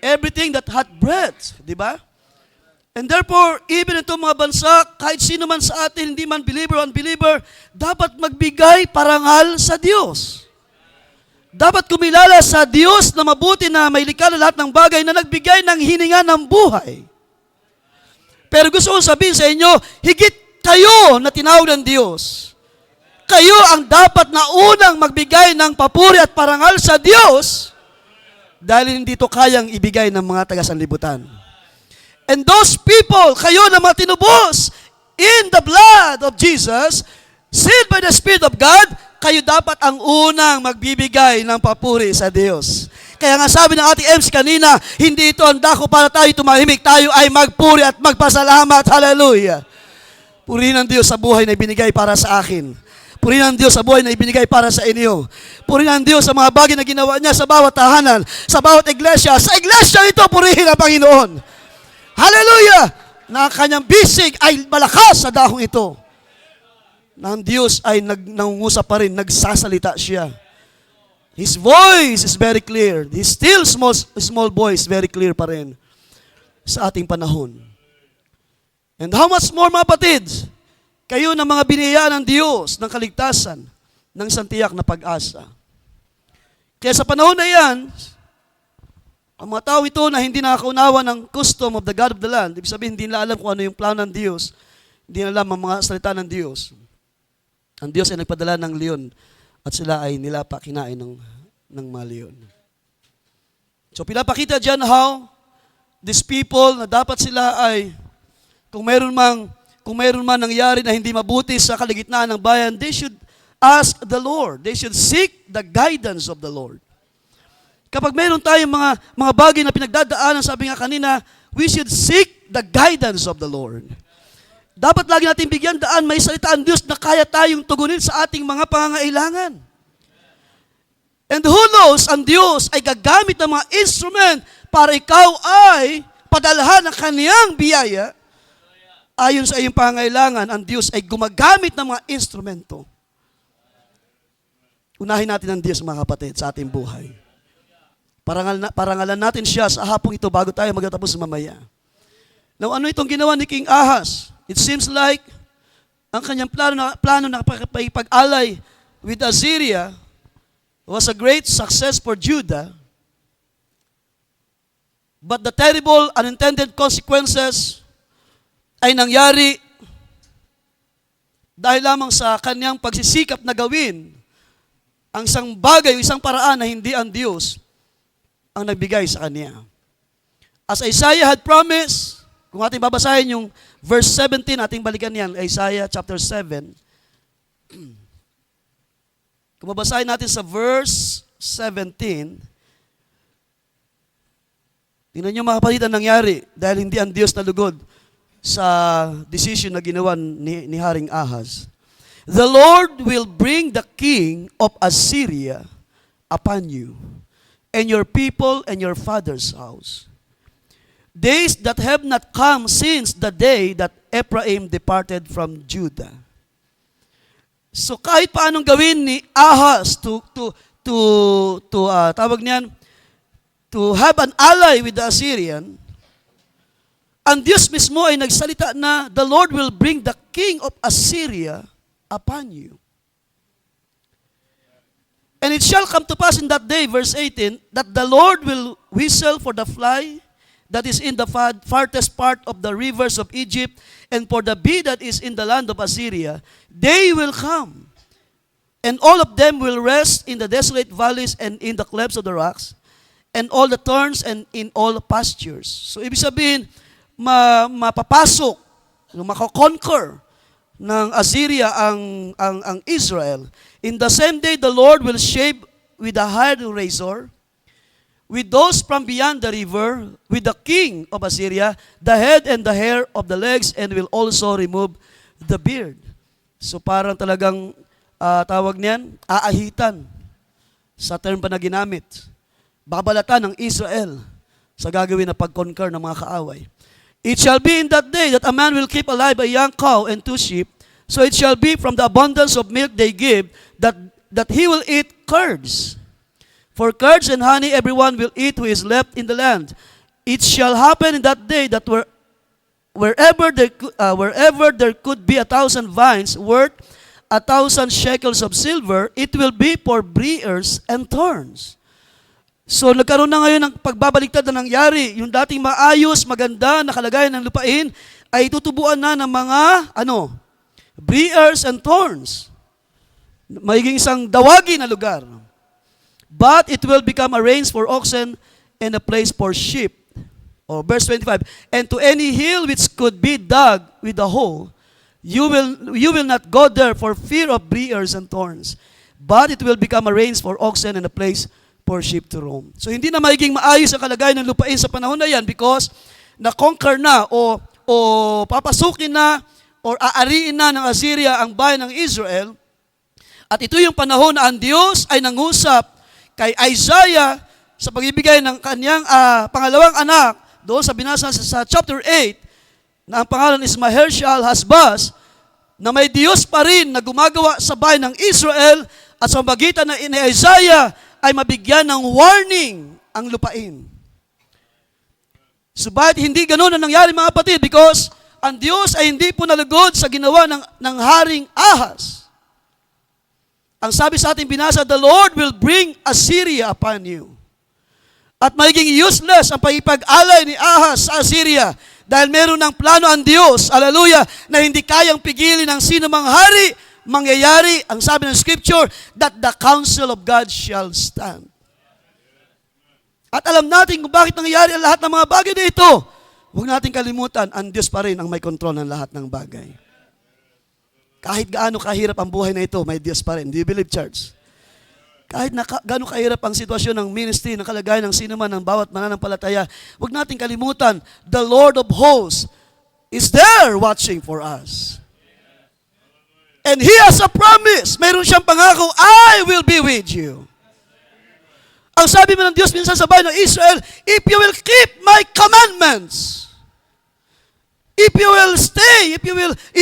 Everything that hath breath, di ba? And therefore, even itong mga bansa, kahit sino man sa atin, hindi man believer o unbeliever, dapat magbigay parangal sa Diyos. Dapat kumilala sa Diyos na mabuti na may likha na lahat ng bagay na nagbigay ng hininga ng buhay. Pero gusto kong sabihin sa inyo, higit kayo na tinawag ng Diyos. Kayo ang dapat na unang magbigay ng papuri at parangal sa Diyos dahil hindi ito kayang ibigay ng mga taga-sanlibutan. And those people, kayo na mga tinubos in the blood of Jesus, sealed by the Spirit of God, kayo dapat ang unang magbibigay ng papuri sa Diyos. Kaya nga sabi ng ating MC kanina, hindi ito ang dako para tayo tumahimik, tayo ay magpuri at magpasalamat. Hallelujah! Purihin ang Diyos sa buhay na ibinigay para sa akin. Purihin ang Diyos sa buhay na ibinigay para sa inyo. Purihin ang Diyos sa mga bagay na ginawa niya sa bawat tahanan, sa bawat iglesia. Sa iglesia ito, purihin ang Panginoon. Hallelujah! Na kanyang bisig ay malakas sa dahong ito. Na ang Diyos ay nangungusap pa rin, nagsasalita siya. His voice is very clear. His still small voice, very clear pa rin sa ating panahon. And how much more, mga kapatid, kayo na mga biniyayaan ng Diyos ng kaligtasan, ng santiyak na pag-asa. Kaya sa panahon na yan, ang mga tao ito na hindi nakakaunawa ng custom of the God of the land, ibig sabihin, hindi nila alam kung ano yung plano ng Diyos, hindi nila alam ang mga salita ng Diyos. Ang Diyos ay nagpadala ng leon at sila ay nilapa, kinain ng mga leon. So pinapakita dyan how these people na dapat sila ay, kung mayroon man nangyari na hindi mabuti sa kaligitnaan ng bayan, they should ask the Lord. They should seek the guidance of the Lord. Kapag mayroon tayong mga bagay na pinagdadaanan, sabi nga kanina, we should seek the guidance of the Lord. Dapat lagi natin bigyan daan, may salita ang Diyos na kaya tayong tugunin sa ating mga pangangailangan. And who knows, ang Diyos ay gagamit ng mga instrument para ikaw ay padalhan ng kaniyang biyaya. Ayon sa iyong pangangailangan, ang Diyos ay gumagamit ng mga instrumento. Unahin natin ang Diyos, mga kapatid, sa ating buhay. Parangalan natin siya sa hapong ito bago tayo magtatapos mamaya. Now, ano itong ginawa ni King Ahaz? It seems like ang kanyang plano na pag-alay with Assyria was a great success for Judah, but the terrible unintended consequences ay nangyari dahil lamang sa kanyang pagsisikap na gawin ang isang bagay o isang paraan na hindi ang Diyos ang nagbigay sa kanya. As Isaiah had promised, kung ating babasahin yung verse 17, ating balikan yan, Isaiah chapter 7. Kung babasahin natin sa verse 17, tingnan nyo mga kapatid ang nangyari dahil hindi ang Diyos nalugod sa decision na ginawa ni Haring Ahaz. The Lord will bring the king of Assyria upon you, and your people and your father's house. Days that have not come since the day that Ephraim departed from Judah. So kahit paanong gawin ni Ahaz tawag niyan, to have an ally with the Assyrian, ang Diyos mismo ay nagsalita na the Lord will bring the king of Assyria upon you. And it shall come to pass in that day, verse 18, that the Lord will whistle for the fly that is in the farthest part of the rivers of Egypt, and for the bee that is in the land of Assyria. They will come, and all of them will rest in the desolate valleys and in the clefts of the rocks, and all the thorns and in all pastures. So ibig sabihin, mapapasok, makakonquer ng Assyria ang Israel. In the same day, the Lord will shave with a hired razor, with those from beyond the river, with the king of Assyria, the head and the hair of the legs, and will also remove the beard. So parang talagang tawag niyan, aahitan sa term pa na ginamit. Babalatan ng Israel sa gagawin na pag-conquer ng mga kaaway. It shall be in that day that a man will keep alive a young cow and 2 sheep, so it shall be from the abundance of milk they give that he will eat curds. For curds and honey everyone will eat who is left in the land. It shall happen in that day that wherever there could be 1,000 vines worth 1,000 shekels of silver, it will be for briers and thorns. So nagkaroon na ngayon ng pagbabaliktad na nangyari. Yung dating maayos, maganda, nakalagayan ng lupain, ay tutubuan na ng mga, briers and thorns. Magiging isang dawagi na lugar. But it will become a range for oxen and a place for sheep. O verse 25, and to any hill which could be dug with a hole, you will not go there for fear of briers and thorns. But it will become a range for oxen and a place for sheep to roam. So hindi na magiging maayos ang kalagayan ng lupain sa panahon na yan because na-conquer na o papasukin na or aariin na ng Assyria ang bayan ng Israel. At ito yung panahon na ang Diyos ay nangusap kay Isaiah sa pagbibigay ng kanyang pangalawang anak doon sa binasa sa chapter 8 na ang pangalan is Maher-shalal-Hash-baz, na may Diyos pa rin na gumagawa sa bayan ng Israel at sa magitan na ni Isaiah ay mabigyan ng warning ang lupain. Subalit hindi ganoon ang nangyari mga kapatid because ang Diyos ay hindi po nalugod sa ginawa ng Haring Ahaz. Ang sabi sa ating binasa, the Lord will bring Assyria upon you. At magiging useless ang pag-alay ni Ahaz sa Assyria dahil meron ng plano ang Diyos, hallelujah, na hindi kayang pigilin ng sino mang hari, mangyayari, ang sabi ng Scripture, that the counsel of God shall stand. At alam natin kung bakit nangyayari ang lahat ng mga bagay na ito. Huwag natin kalimutan, ang Diyos pa rin ang may kontrol ng lahat ng bagay. Kahit gaano kahirap ang buhay na ito, may Diyos pa rin. Do you believe, church? Kahit gaano kahirap ang sitwasyon ng ministry, ng kalagayan ng sino man, ng bawat mananampalataya, huwag natin kalimutan, the Lord of hosts is there watching for us. And He has a promise. Mayroon siyang pangako, I will be with you. Ang sabi mo ng Diyos minsan sa bayan ng Israel, if you will keep my commandments, if you will stay, if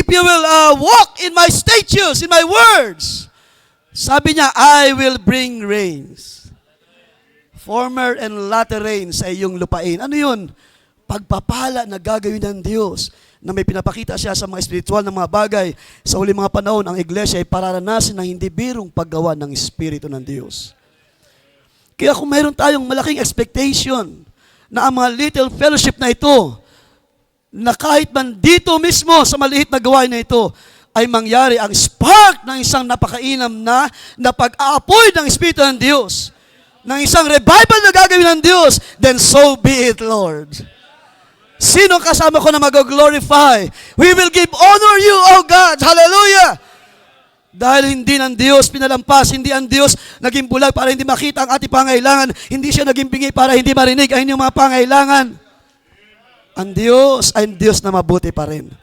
you will walk in my statutes, in my words, sabi niya, I will bring rains. Former and latter rains sa iyong lupain. Ano yun? Pagpapala na gagawin ng Diyos na may pinapakita siya sa mga espiritual na mga bagay. Sa uli mga panahon, ang iglesia ay pararanasin ng hindi birong paggawa ng Espiritu ng Diyos. Kaya kung mayroon tayong malaking expectation na ang mga little fellowship na ito, na kahit man dito mismo sa maliit na gawain na ito, ay mangyari ang spark ng isang napakainam na pag-aapoy ng Espiritu ng Diyos, ng isang revival na gagawin ng Diyos, then so be it, Lord. Sino kasama ko na mag-glorify? We will give honor you, O God. Hallelujah! Dahil hindi ng Diyos pinalampas, hindi ang Diyos naging bulag para hindi makita ang ating pangailangan, hindi siya naging bingi para hindi marinig ang inyong mga pangailangan. Ang Diyos ay Diyos na mabuti pa rin.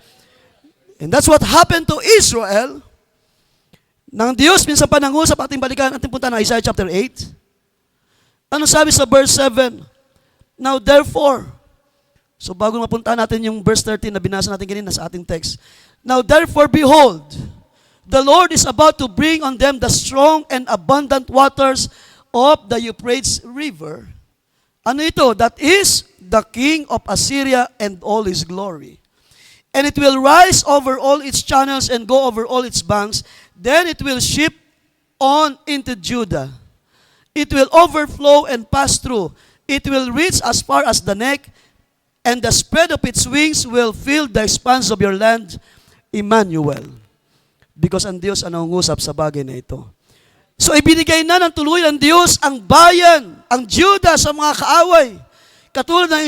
And that's what happened to Israel. Nang Diyos minsan pa nangusap, ating balikan, ating punta ng Isaiah chapter 8. Ano sabi sa verse 7? Now therefore, so bago mapunta natin yung verse 13 na binasa natin kanina sa ating text. Now therefore, behold, the Lord is about to bring on them the strong and abundant waters of the Euphrates River. Ano ito? That is the king of Assyria and all his glory. And it will rise over all its channels and go over all its banks. Then it will ship on into Judah. It will overflow and pass through. It will reach as far as the neck, and the spread of its wings will fill the expanse of your land, Emmanuel. Because ang Diyos ang nangungusap sa bagay na ito. So ibinigay na ng tuluyan ng Diyos ang bayan, ang Judah sa mga kaaway. Katulad ng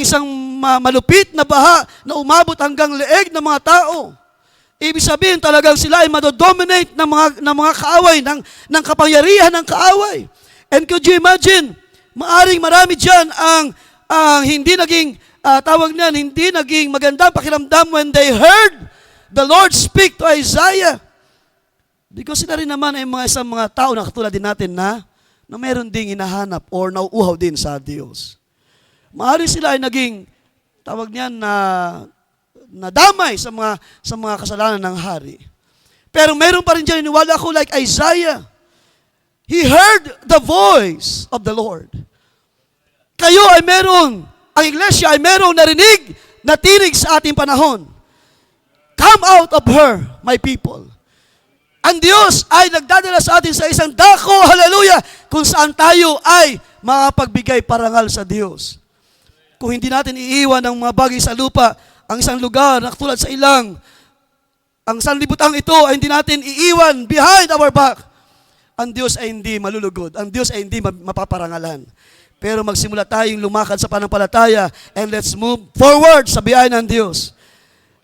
isang malupit na baha na umabot hanggang leeg ng mga tao. Ibig sabihin talagang sila ay madodominate ng mga kaaway, ng kapangyarihan ng kaaway. And could you imagine, maaring marami dyan ang hindi naging, hindi naging magandang pakiramdam when they heard the Lord speak to Isaiah. Because sila rin naman ay isang mga tao na katulad din natin na mayroon ding hinahanap or nauuhaw din sa Diyos. Maaari sila ay naging, nadamay sa mga kasalanan ng hari. Pero meron pa rin dyan, iniwala ko like Isaiah. He heard the voice of the Lord. Kayo ay meron, ang iglesia ay merong narinig na tinig sa ating panahon. Come out of her, my people. Ang Diyos ay nagdadala sa atin sa isang dako, hallelujah, kung saan tayo ay makapagbigay parangal sa Diyos. Kung hindi natin iiwan ang mga bagay sa lupa, ang isang lugar na katulad sa ilang, ang sanlibutang ito ay hindi natin iiwan behind our back. Ang Diyos ay hindi malulugod. Ang Diyos ay hindi mapaparangalan. Pero magsimula tayong lumakad sa panampalataya and let's move forward sa biyaya ng Diyos.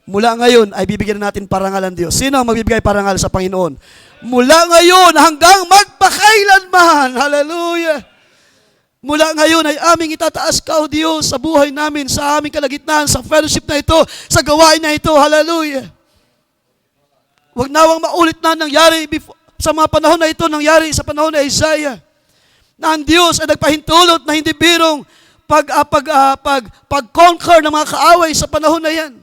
Mula ngayon ay bibigyan natin parangal ng Diyos. Sino ang magbibigay parangal sa Panginoon? Mula ngayon hanggang magpakailanman. Hallelujah! Mula ngayon ay aming itataas ka, O Diyos, sa buhay namin, sa aming kalagitnaan, sa fellowship na ito, sa gawain na ito. Hallelujah! Huwag nawang maulit na nangyari sa mga panahon na ito, nangyari sa panahon ni Isaiah, na ang Diyos ay nagpahintulot na hindi birong pag-conquer ng mga kaaway sa panahon na yan.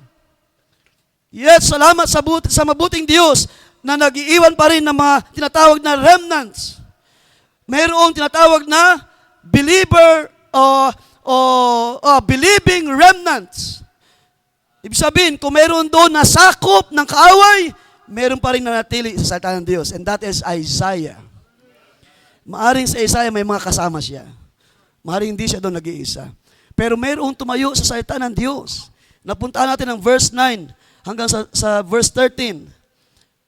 Yet, salamat sa mabuting Diyos na nag-iiwan pa rin ng mga tinatawag na remnants. Mayroong tinatawag na believer believing remnants. Ibig sabihin, kung mayroon doon na sakop ng kaaway, mayroon pa rin nanatili sa salita ng Diyos. And that is Isaiah. Maaring sa Isaiah may mga kasama siya. Maaring hindi siya doon nag-iisa. Pero mayroong tumayo sa salita ng Diyos. Napuntaan natin ang verse 9 hanggang sa verse 13.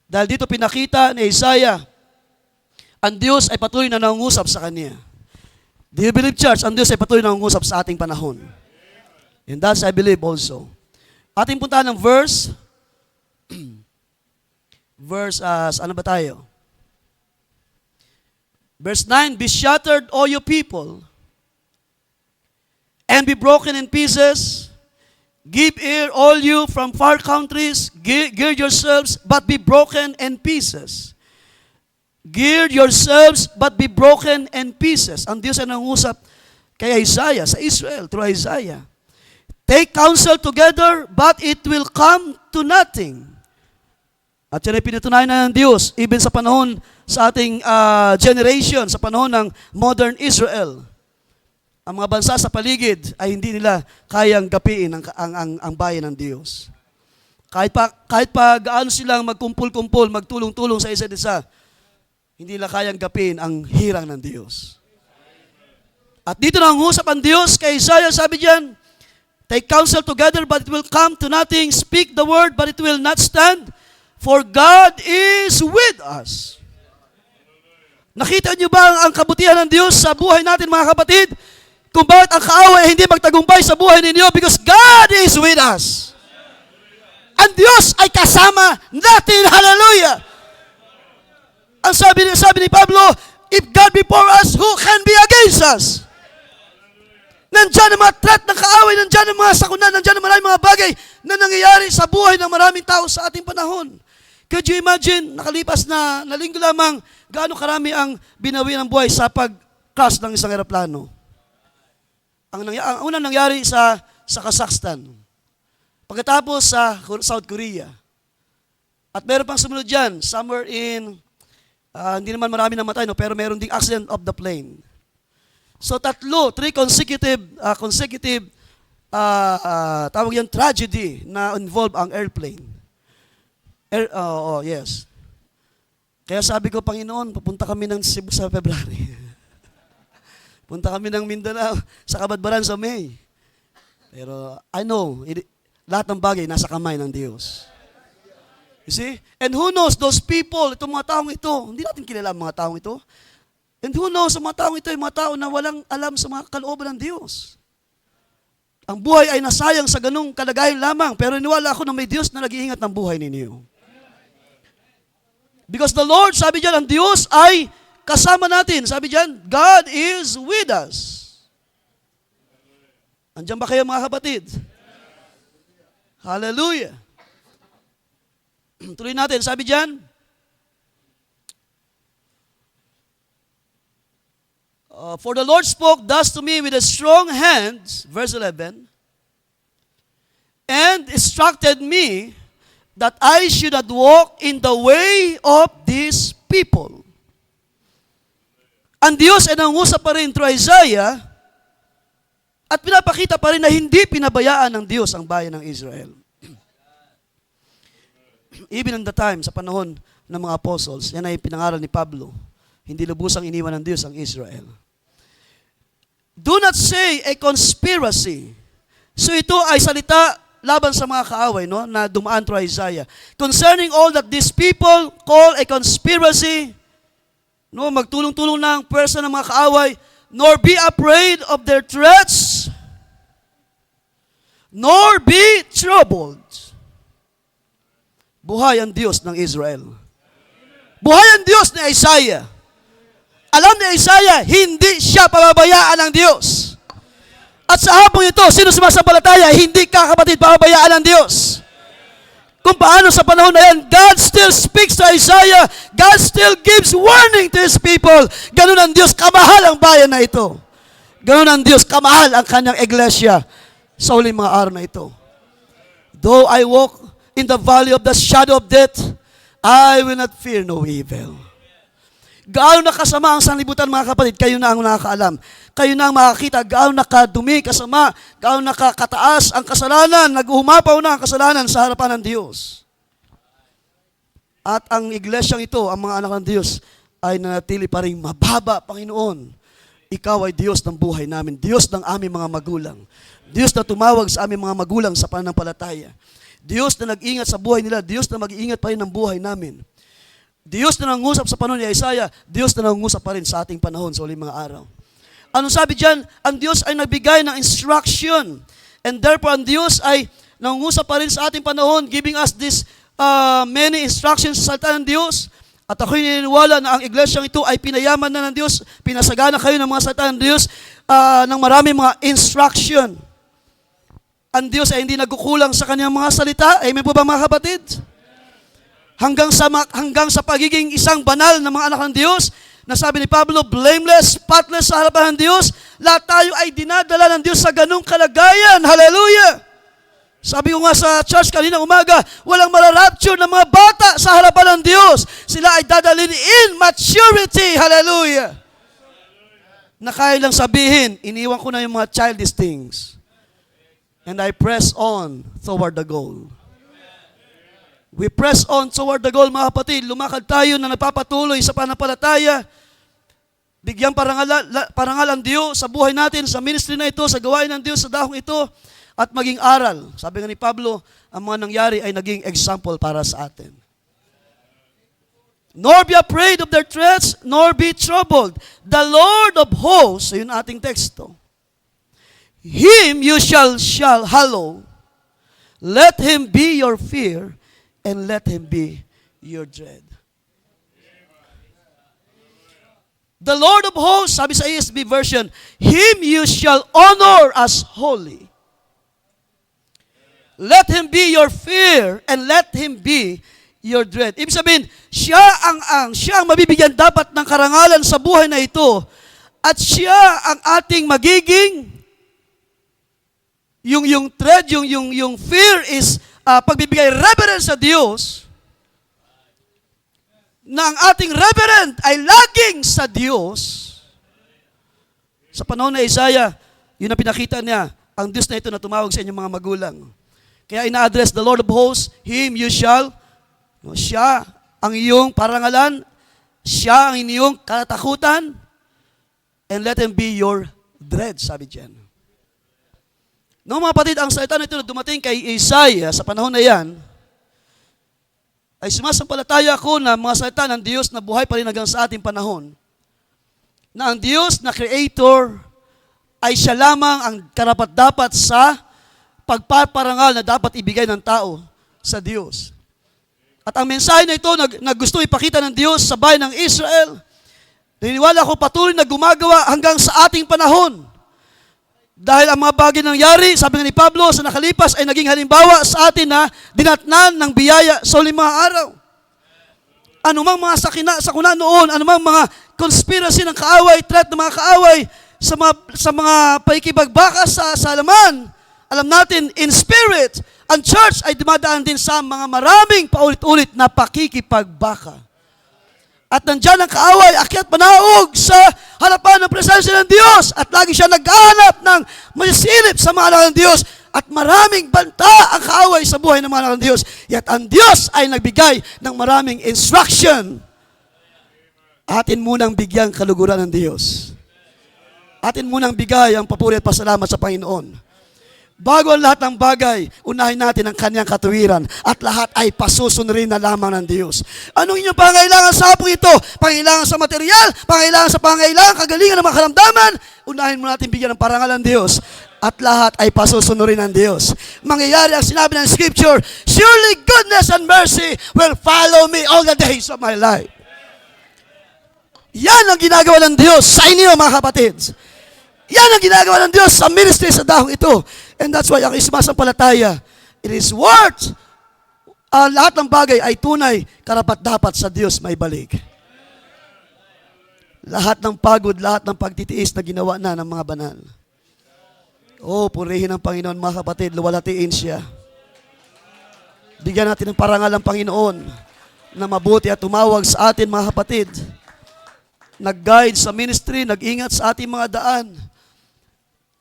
Dahil dito pinakita ni Isaiah, ang Diyos ay patuloy na nangungusap sa kanya. Do you believe, church? Ang Diyos ay patuloy na nangungusap sa ating panahon. And that's I believe also. Ating puntahan ng verse, ano ba tayo? Verse 9, Be shattered, all you people, and be broken in pieces. Give ear, all you from far countries. Gird yourselves, but be broken in pieces. Gird yourselves, but be broken in pieces. Ang Diyos ay nangusap kay Isaiah, sa Israel, through Isaiah. Take counsel together, but it will come to nothing. At yan ay pinatunayan na ng Diyos, even sa panahon sa ating generation, sa panahon ng modern Israel. Ang mga bansa sa paligid ay hindi nila kayang gapiin ang bayan ng Diyos. Kahit pa gaano silang magkumpul-kumpul, magtulong-tulong sa isa't isa, hindi nila kayang gapiin ang hirang ng Diyos. At dito na ang usap ang Diyos kay Isaiah, sabi diyan, take counsel together, but it will come to nothing. Speak the word, but it will not stand. For God is with us. Nakita niyo ba ang kabutihan ng Diyos sa buhay natin, mga kapatid? Kung bakit ang kaaway ay hindi magtagumpay sa buhay ninyo? Because God is with us. Ang Diyos ay kasama natin. Hallelujah! Ang sabi ni Pablo, if God be for us, who can be against us? Nandiyan ang mga threat ng kaaway, nandiyan ang mga sakunan, nandiyan ang maraming mga bagay na nangyayari sa buhay ng maraming tao sa ating panahon. Could you imagine, nakalipas na linggo lamang, gaano karami ang binawi ng buhay sa pag-crash ng isang eroplano? Ang unang nangyari sa Kazakhstan. Pagkatapos sa South Korea. At meron pang sumunod dyan, somewhere in, hindi naman marami namatay, no, pero meron ding accident of the plane. So three consecutive tawag yan, tragedy na involve ang airplane. Yes. Kaya sabi ko, Panginoon, papunta kami ng Cebu sa February. Punta kami ng Mindanao, sa Kabadbaran sa May. Pero I know, lahat ng bagay nasa kamay ng Diyos. You see? And who knows, those people, itong mga taong ito, hindi natin kilala ang mga taong ito. And who knows, ang mga taong ito, yung mga tao na walang alam sa mga kalooban ng Diyos. Ang buhay ay nasayang sa ganung kalagayan lamang, pero iniwala ako na may Diyos na nag-iingat ng buhay ninyo. Because the Lord, sabi diyan, ang Diyos ay kasama natin. Sabi diyan, God is with us. Andiyan ba kayo, mga kapatid? Hallelujah. Tuloy natin. Sabi diyan, for the Lord spoke thus to me with a strong hand, verse 11, and instructed me that I should not walk in the way of these people. Ang Diyos ay nangusap pa rin through Isaiah at pinapakita pa rin na hindi pinabayaan ng Diyos ang bayan ng Israel. Even in the time, sa panahon ng mga apostles, yan ay pinangaral ni Pablo, hindi lubusang iniwan ng Diyos ang Israel. Do not say a conspiracy. So ito ay salita laban sa mga kaaway, no, na dumaan through Isaiah. Concerning all that these people call a conspiracy, no, magtulong-tulong ng pwersa ng mga kaaway, nor be afraid of their threats, nor be troubled. Buhay ang Diyos ng Israel. Buhay ang Diyos ni Isaiah. Alam ni Isaiah, hindi siya pababayaan ng Diyos. At sa hapong ito, sino sumasampalataya, hindi ka, kapatid, pababayaan ng Diyos. Kung paano sa panahon na yan, God still speaks to Isaiah, God still gives warning to His people. Ganun ang Diyos, kamahal ang bayan na ito. Ganun ang Diyos, kamahal ang kanyang iglesia sa huling mga araw na ito. Though I walk in the valley of the shadow of death, I will not fear no evil. Gaano nakasama ang sanlibutan, mga kapatid, kayo na ang nakakaalam. Kayo na ang makakita, gaano nakadumi, kasama, gaano nakakataas ang kasalanan, naghuhumapaw na ang kasalanan sa harapan ng Diyos. At ang iglesyang ito, ang mga anak ng Diyos, ay nanatili pa rin mababa, Panginoon. Ikaw ay Diyos ng buhay namin, Diyos ng aming mga magulang. Diyos na tumawag sa aming mga magulang sa pananampalataya. Diyos na nag-ingat sa buhay nila, Diyos na mag-iingat pa rin ng buhay namin. Diyos na nangungusap sa panahon ni Isaiah, Diyos na nangungusap pa rin sa ating panahon sa uling mga araw. Anong sabi diyan? Ang Diyos ay nagbigay ng instruction. And therefore, ang Diyos ay nangungusap pa rin sa ating panahon, giving us this many instructions sa salita ng Diyos. At ako'y naniniwala na ang iglesyang ito ay pinayaman na ng Diyos, pinasagana kayo ng mga salita ng Diyos ng maraming mga instruction. Ang Diyos ay hindi nagkukulang sa kanyang mga salita. Amen po ba, mga kapatid? Hanggang sa pagiging isang banal na mga anak ng Diyos, na sabi ni Pablo, blameless, spotless sa harapan ng Diyos, lahat tayo ay dinadala ng Diyos sa ganung kalagayan. Hallelujah! Sabi ko nga sa church kanina umaga, walang mararapture ng mga bata sa harapan ng Diyos. Sila ay dadalhin in maturity. Hallelujah! Na kaya lang sabihin, iniwan ko na yung mga childish things. And I press on toward the goal. We press on toward the goal, mga kapatid. Lumakad tayo na nagpapatuloy sa pananampalataya. Bigyang parangal ang Diyos sa buhay natin, sa ministry na ito, sa gawain ng Diyos sa dahong ito, at maging aral. Sabi nga ni Pablo, ang mga nangyari ay naging example para sa atin. Nor be afraid of their threats, nor be troubled. The Lord of hosts, yun ating teksto. Him you shall hallow. Let Him be your fear, and let Him be your dread. The Lord of hosts, sabi sa ESV version, Him you shall honor as holy. Let Him be your fear, and let Him be your dread. Ibig sabihin, siya ang mabibigyan dapat ng karangalan sa buhay na ito, at siya ang ating magiging yung dread, yung fear is pagbibigay reverence sa Diyos, na ang ating reverend ay laging sa Diyos. Sa panahon na Isaiah, yun ang pinakita niya, ang Diyos na ito na tumawag sa inyong mga magulang. Kaya ina-address the Lord of hosts, Him you shall, siya ang iyong parangalan, siya ang inyong katakutan, and let Him be your dread, sabi diyan. No, mga kapatid, ang salita na ito na dumating kay Isaiah sa panahon na yan, ay sumasampalataya ako na mga salita ng Diyos na buhay pa rin hanggang sa ating panahon, na ang Diyos na Creator ay siya lamang ang karapat-dapat sa pagpaparangal na dapat ibigay ng tao sa Diyos. At ang mensahe na ito na gusto ipakita ng Diyos sa bayan ng Israel, naniniwala ko patuloy na gumagawa hanggang sa ating panahon. Dahil ang mga bagay nangyari, sabi nga ni Pablo, sa nakalipas ay naging halimbawa sa atin na dinatnan ng biyaya sa uling mga araw. Anumang mga sakuna noon, anumang mga conspiracy ng kaaway, threat ng mga kaaway, sa mga paikibagbakas sa laman, alam natin, in spirit, ang church ay dumadaan din sa mga maraming paulit-ulit na pakikipagbaka. At nandyan ang kaaway, akyat panaog sa harapan ng presensya ng Diyos. At lagi siya naghahanap ng masisilip sa mga anak ng Diyos. At maraming banta ang kaaway sa buhay ng mga anak ng Diyos. Yet ang Diyos ay nagbigay ng maraming instruction. Atin munang bigyang kaluguran ng Diyos. Atin munang bigay ang papuri at pasalamat sa Panginoon. Bago ang lahat ng bagay, unahin natin ang kanyang katuwiran at lahat ay pasusunrin na lamang ng Diyos. Anong inyong pangailangan sa hapong ito? Pangailangan sa material? Pangailangan sa pangailangan, kagalingan ng mga karamdaman? Unahin mo natin bigyan ng parangal ng Diyos at lahat ay pasusunurin ng Diyos. Mangyayari ang sinabi ng Scripture, surely goodness and mercy will follow me all the days of my life. Yan ang ginagawa ng Diyos sa inyo, mga kapatid. Yan ang ginagawa ng Diyos sa ministry sa dahong ito. And that's why ang sumasampalataya, it is worth, lahat ng bagay ay tunay, karapat-dapat sa Diyos may balik. Lahat ng pagod, lahat ng pagtitiis na ginawa na ng mga banal. Oh, purihin ang Panginoon, mga kapatid, luwalatiin siya. Bigyan natin ng parangal ng Panginoon na mabuti at tumawag sa atin, mga kapatid. Nag-guide sa ministry, nag-ingat sa ating mga daan.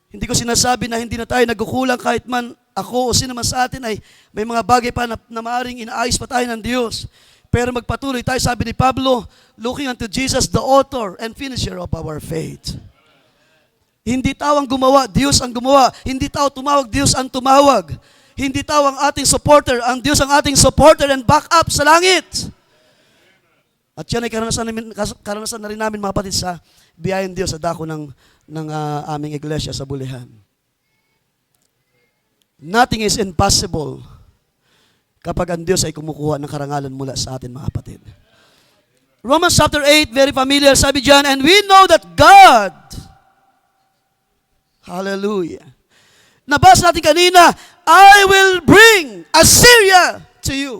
Hindi ko sinasabi na hindi na tayo nagkukulang kahit man ako o sino man sa atin ay may mga bagay pa na maaaring inaayos pa tayo ng Diyos. Pero magpatuloy tayo, sabi ni Pablo, looking unto Jesus, the author and finisher of our faith. Hindi tao ang gumawa, Diyos ang gumawa. Hindi tao tumawag, Diyos ang tumawag. Hindi tao ang ating supporter, ang Diyos ang ating supporter and backup sa langit. At yan ay karanasan na rin namin, mga kapatid, sa biyayang Diyos sa dako ng aming iglesia sa Bulihan. Nothing is impossible kapag ang Diyos ay kumukuha ng karangalan mula sa atin, mga kapatid. Romans chapter 8, very familiar, sabi dyan, and we know that God, hallelujah, nabasa natin kanina, I will bring Assyria to you.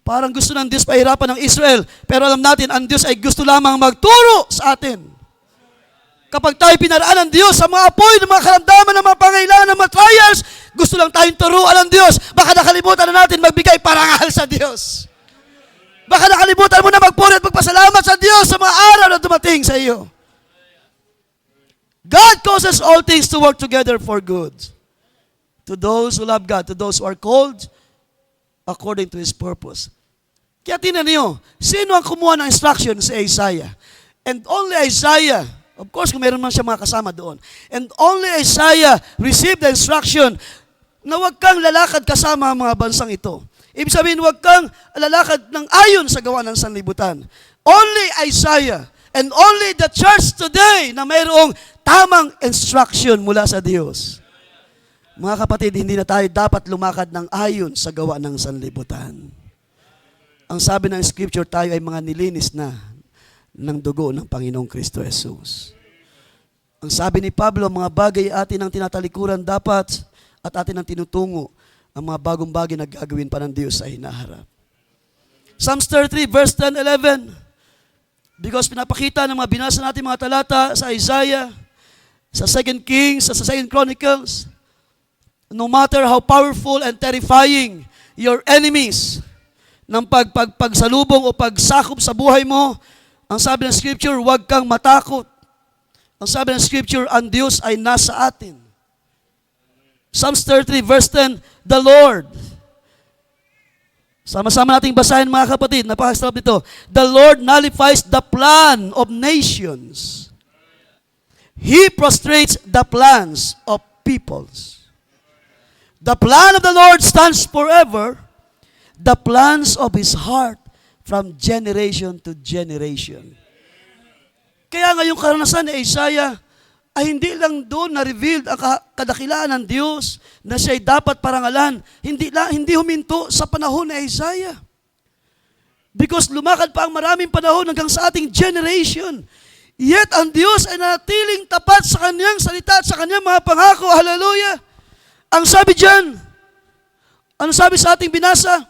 Parang gusto ng Diyos pahirapan ng Israel, pero alam natin, ang Diyos ay gusto lamang magturo sa atin. Kapag tayo pinaraan ng Diyos sa mga apoy, ng mga karamdaman, ng mga pangailangan, ng mga trials, gusto lang tayong turuan ng Diyos. Baka nakalimutan na natin magbigay parangal sa Diyos. Baka nakalimutan mo na magpuri at magpasalamat sa Diyos sa mga araw na dumating sa iyo. God causes all things to work together for good. To those who love God, to those who are called according to His purpose. Kaya tingnan niyo, sino ang kumuha ng instruction sa Isaiah? And only Isaiah, of course, kung meron man siya mga kasama doon, and only Isaiah received the instruction na huwag kang lalakad kasama ang mga bansang ito. Ibig sabihin, huwag kang lalakad ng ayon sa gawa ng sanlibutan. Only Isaiah and only the church today na mayroong tamang instruction mula sa Diyos. Mga kapatid, hindi na tayo dapat lumakad ng ayon sa gawa ng sanlibutan. Ang sabi ng Scripture, tayo ay mga nilinis na ng dugo ng Panginoong Kristo Jesus. Ang sabi ni Pablo, mga bagay atin ang tinatalikuran dapat at atin ang tinutungo ang mga bagong bagay na gagawin pa ng Diyos sa hinaharap. Psalms 33, verse 10, 11. Because pinapakita ng mga binasa natin mga talata sa Isaiah, sa 2 Kings, sa 2 Chronicles, no matter how powerful and terrifying your enemies ng pagsalubong o pagsakop sa buhay mo, ang sabi ng Scripture, huwag kang matakot. Ang sabi ng Scripture, ang Diyos ay nasa atin. Psalms 33, verse 10, the Lord. Sama-sama nating basahin mga kapatid, napakasarap nito. The Lord nullifies the plan of nations. He prostrates the plans of peoples. The plan of the Lord stands forever, the plans of His heart from generation to generation. Kaya ngayong karanasan ni Isaiah ay hindi lang doon na-revealed ang kadakilaan ng Diyos na siya'y dapat parangalan. Hindi huminto sa panahon ni Isaiah. Because lumakad pa ang maraming panahon hanggang sa ating generation. Yet ang Diyos ay natiling tapat sa Kanyang salita at sa Kanyang mga pangako. Hallelujah! Ang sabi dyan, ano sabi sa ating binasa?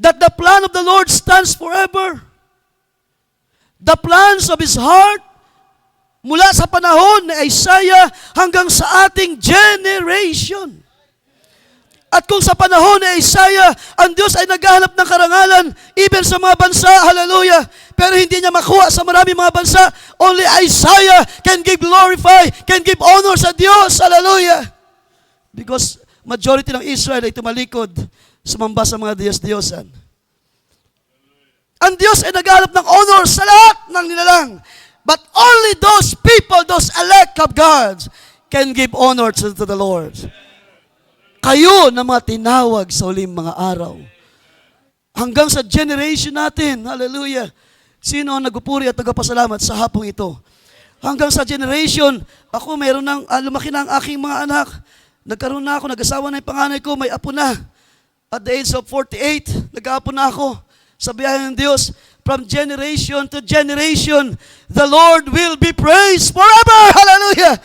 That the plan of the Lord stands forever. The plans of His heart mula sa panahon ni Isaiah hanggang sa ating generation. At kung sa panahon ni Isaiah, ang Diyos ay naghahanap ng karangalan, even sa mga bansa, hallelujah, pero hindi niya makuha sa maraming mga bansa, only Isaiah can can give honor sa Diyos, hallelujah. Because majority ng Israel ay tumalikod, sumamba sa mga Diyos-Diyosan. Ang Diyos ay naghahanap ng honor sa lahat ng nilalang. But only those people, those elect of God, can give honor to the Lord. Kayo na mga tinawag sa uling mga araw. Hanggang sa generation natin, hallelujah. Sino ang nagpupuri at nagpapasalamat sa hapong ito? Hanggang sa generation, ako meron ng, lumaki na ang aking mga anak. Nagkaroon na ako, nag-asawa na yung panganay ko, may apo na. At the age of 48, nag-aapo na ako. Sa biyaya ng Diyos, from generation to generation, the Lord will be praised forever. Hallelujah!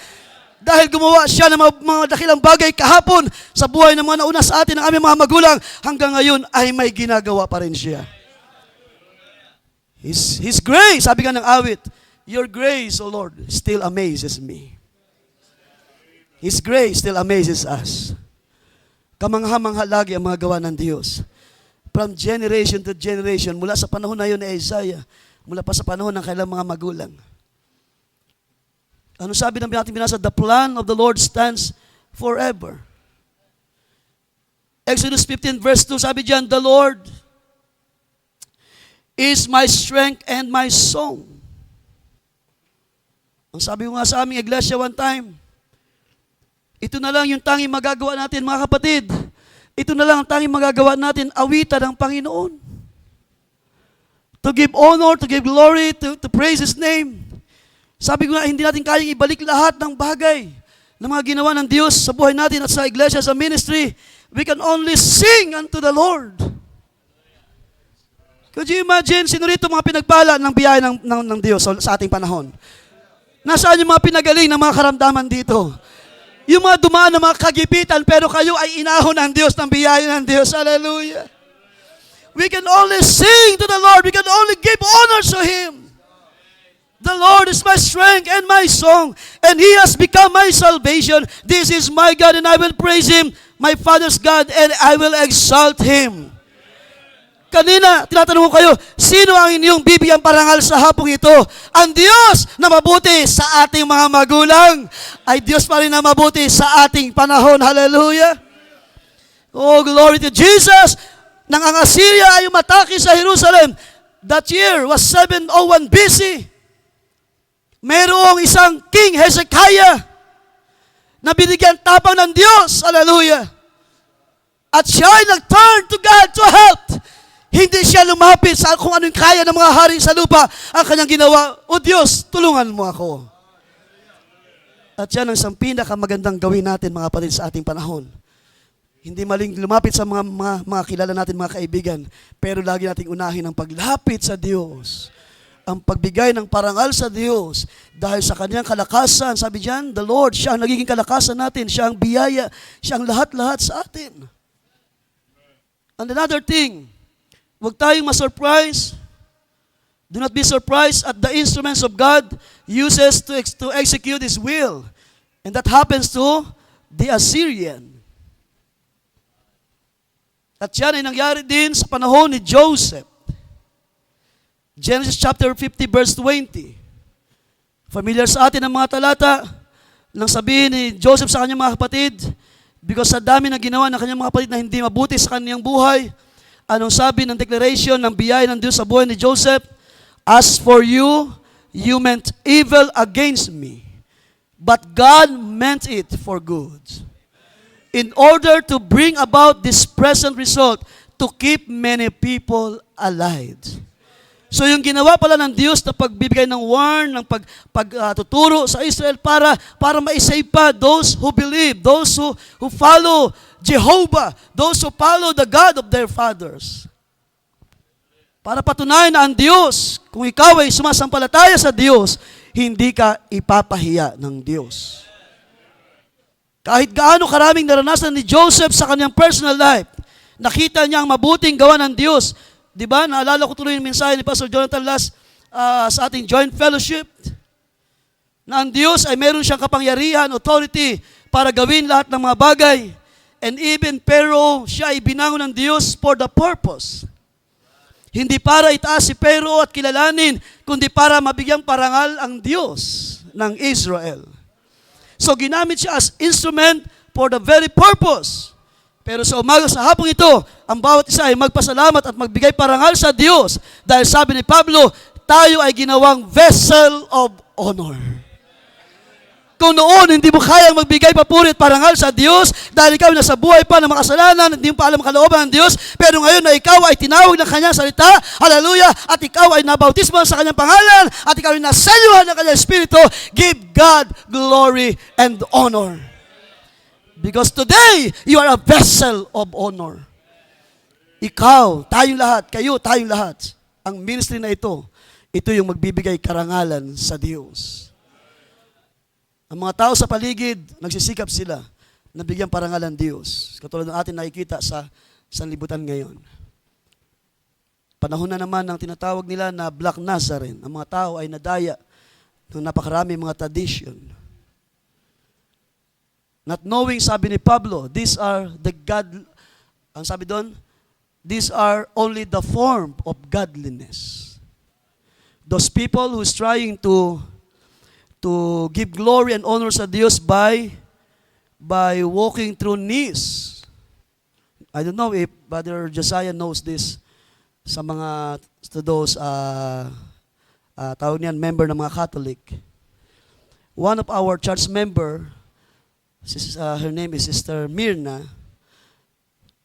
Dahil gumawa siya ng mga dakilang bagay kahapon sa buhay ng mga nauna sa atin, ng aming mga magulang, hanggang ngayon ay may ginagawa pa rin siya. His grace, sabi nga ng awit, your grace, O Lord, still amazes me. His grace still amazes us. Kamangha-mangha lagi ang mga gawa ng Diyos. From generation to generation, mula sa panahon na yun ni Isaiah, mula pa sa panahon ng kailang mga magulang. Ano sabi ng ating binasa? The plan of the Lord stands forever. Exodus 15 verse 2, sabi diyan, the Lord is my strength and my song. Ang sabi ko nga sa aming iglesia one time, ito na lang yung tanging magagawa natin, mga kapatid. Ito na lang ang tanging magagawa natin, awitan ng Panginoon. To give honor, to give glory, to praise His name. Sabi ko nga, hindi natin kayang ibalik lahat ng bagay na mga ginawa ng Diyos sa buhay natin at sa iglesia, sa ministry. We can only sing unto the Lord. Could you imagine, sino rito mga pinagpala ng biyaya ng Diyos sa ating panahon? Nasaan yung mga pinagaling ng mga karamdaman dito? Yung mga dumaan ng mga kagipitan, pero kayo ay inahon ng Diyos, ng biyaya ng Diyos. Hallelujah. We can only sing to the Lord. We can only give honor to Him. The Lord is my strength and my song, and He has become my salvation. This is my God, and I will praise Him, my Father's God, and I will exalt Him. Kanina, tinatanong ko kayo, sino ang inyong bibigyan parangal sa hapong ito? Ang Diyos na mabuti sa ating mga magulang ay Diyos pa rin na mabuti sa ating panahon. Hallelujah! Oh, glory to Jesus! Nang ang Assyria ay umatake sa Jerusalem, That year was 701 BC. Merong isang King Hezekiah na binigyan tapang ng Diyos. Hallelujah. At siya ay nag-turn to God to help. Hindi siya lumapit sa kung anong kaya ng mga hari sa lupa. Ang kanyang ginawa, O Diyos, tulungan mo ako. At yan ang isang pinakamagandang gawin natin, mga kapatid, sa ating panahon. Hindi maling lumapit sa mga kilala natin, mga kaibigan, pero lagi nating unahin ang paglapit sa Diyos. Ang pagbigay ng parangal sa Diyos. Dahil sa kanyang kalakasan, sabi diyan, the Lord, siya ang nagiging kalakasan natin, siya ang biyaya, siya ang lahat-lahat sa atin. And another thing, huwag tayong ma-surprise. Do not be surprised at the instruments of God uses to execute His will. And that happens to the Assyrian. At yan ay nangyari din sa panahon ni Joseph. Genesis chapter 50 verse 20. Familiar sa atin ang mga talata nang sabihin ni Joseph sa kanyang mga kapatid, because sa dami na ginawa ng kanyang mga kapatid na hindi mabuti sa kanyang buhay, anong sabi ng declaration ng biyaya ng Diyos sa buhay ni Joseph? As for you, you meant evil against me, but God meant it for good, in order to bring about this present result, to keep many people alive. So yung ginawa pala ng Diyos na pagbibigay ng warn, ng pagtuturo sa Israel para ma-save pa those who believe, those who follow Jehovah, those who follow the God of their fathers. Para patunayan na ang Diyos, kung ikaw ay sumasampalataya sa Diyos, hindi ka ipapahiya ng Diyos. Kahit gaano karaming naranasan ni Joseph sa kanyang personal life, nakita niya ang mabuting gawa ng Diyos. Di ba? Naalala ko tuloy yung mensahe ni Pastor Jonathan Las sa ating joint fellowship, na ang Diyos ay meron siyang kapangyarihan, authority, para gawin lahat ng mga bagay. And even Pharaoh, siya ay binangon ng Diyos for the purpose. Hindi para itaas si Pharaoh at kilalanin, kundi para mabigyang parangal ang Diyos ng Israel. So ginamit siya as instrument for the very purpose. Pero sa umaga, sa hapong ito, ang bawat isa ay magpasalamat at magbigay parangal sa Diyos. Dahil sabi ni Pablo, tayo ay ginawang vessel of honor. Kung noon, hindi mo kayang magbigay papuri at parangal sa Diyos dahil ikaw nasa buhay pa ng makasalanan, hindi mo pa alam ang kalooban ng Diyos, pero ngayon na ikaw ay tinawag ng kanyang salita, hallelujah, at ikaw ay nabautismo sa kanyang pangalan, at ikaw ay nasaluhan ng kanyang Espiritu, give God glory and honor. Because today, you are a vessel of honor. Ikaw, tayong lahat, kayo, tayong lahat, ang ministry na ito yung magbibigay karangalan sa Diyos. Ang mga tao sa paligid, nagsisikap sila na bigyan parangal ng Diyos. Katulad ng atin nakikita sa sanlibutan ngayon. Panahon na naman ng tinatawag nila na Black Nazarene. Ang mga tao ay nadaya ng napakarami mga tradition. Not knowing, sabi ni Pablo, these are the God, ang sabi doon, these are only the form of godliness. Those people who's trying to give glory and honor sa Diyos by walking through knees. I don't know if Brother Josiah knows this sa mga, to those, tawag niyan, member ng mga Catholic. One of our church member, her name is Sister Mirna,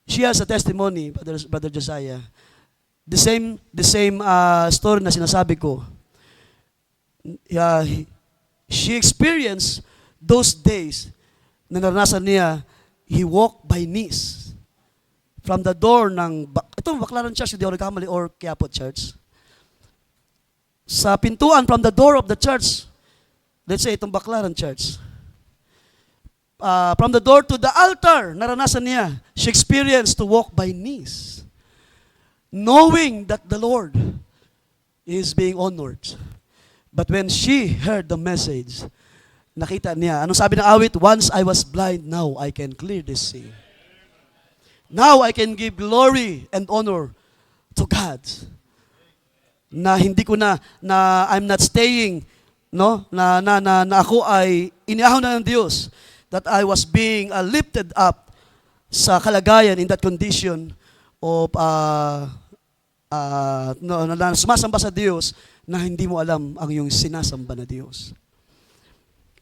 she has a testimony, Brother Josiah. The same story na sinasabi ko. She experienced those days na naranasan niya, he walked by knees from the door ng, itong Baclaran Church, hindi ako nagkamali, or Quiapo Church. Sa pintuan, from the door of the church, let's say itong Baclaran Church, from the door to the altar, naranasan niya, she experienced to walk by knees, knowing that the Lord is being honored. But when she heard the message, nakita niya, anong sabi ng awit? Once I was blind, now I can clearly see. Now I can give glory and honor to God. Na hindi ko na I'm not staying, no? Na ako ay iniahon na ng Diyos. That I was being lifted up sa kalagayan in that condition of na sumasamba sa Diyos na hindi mo alam ang iyong sinasamba na Diyos.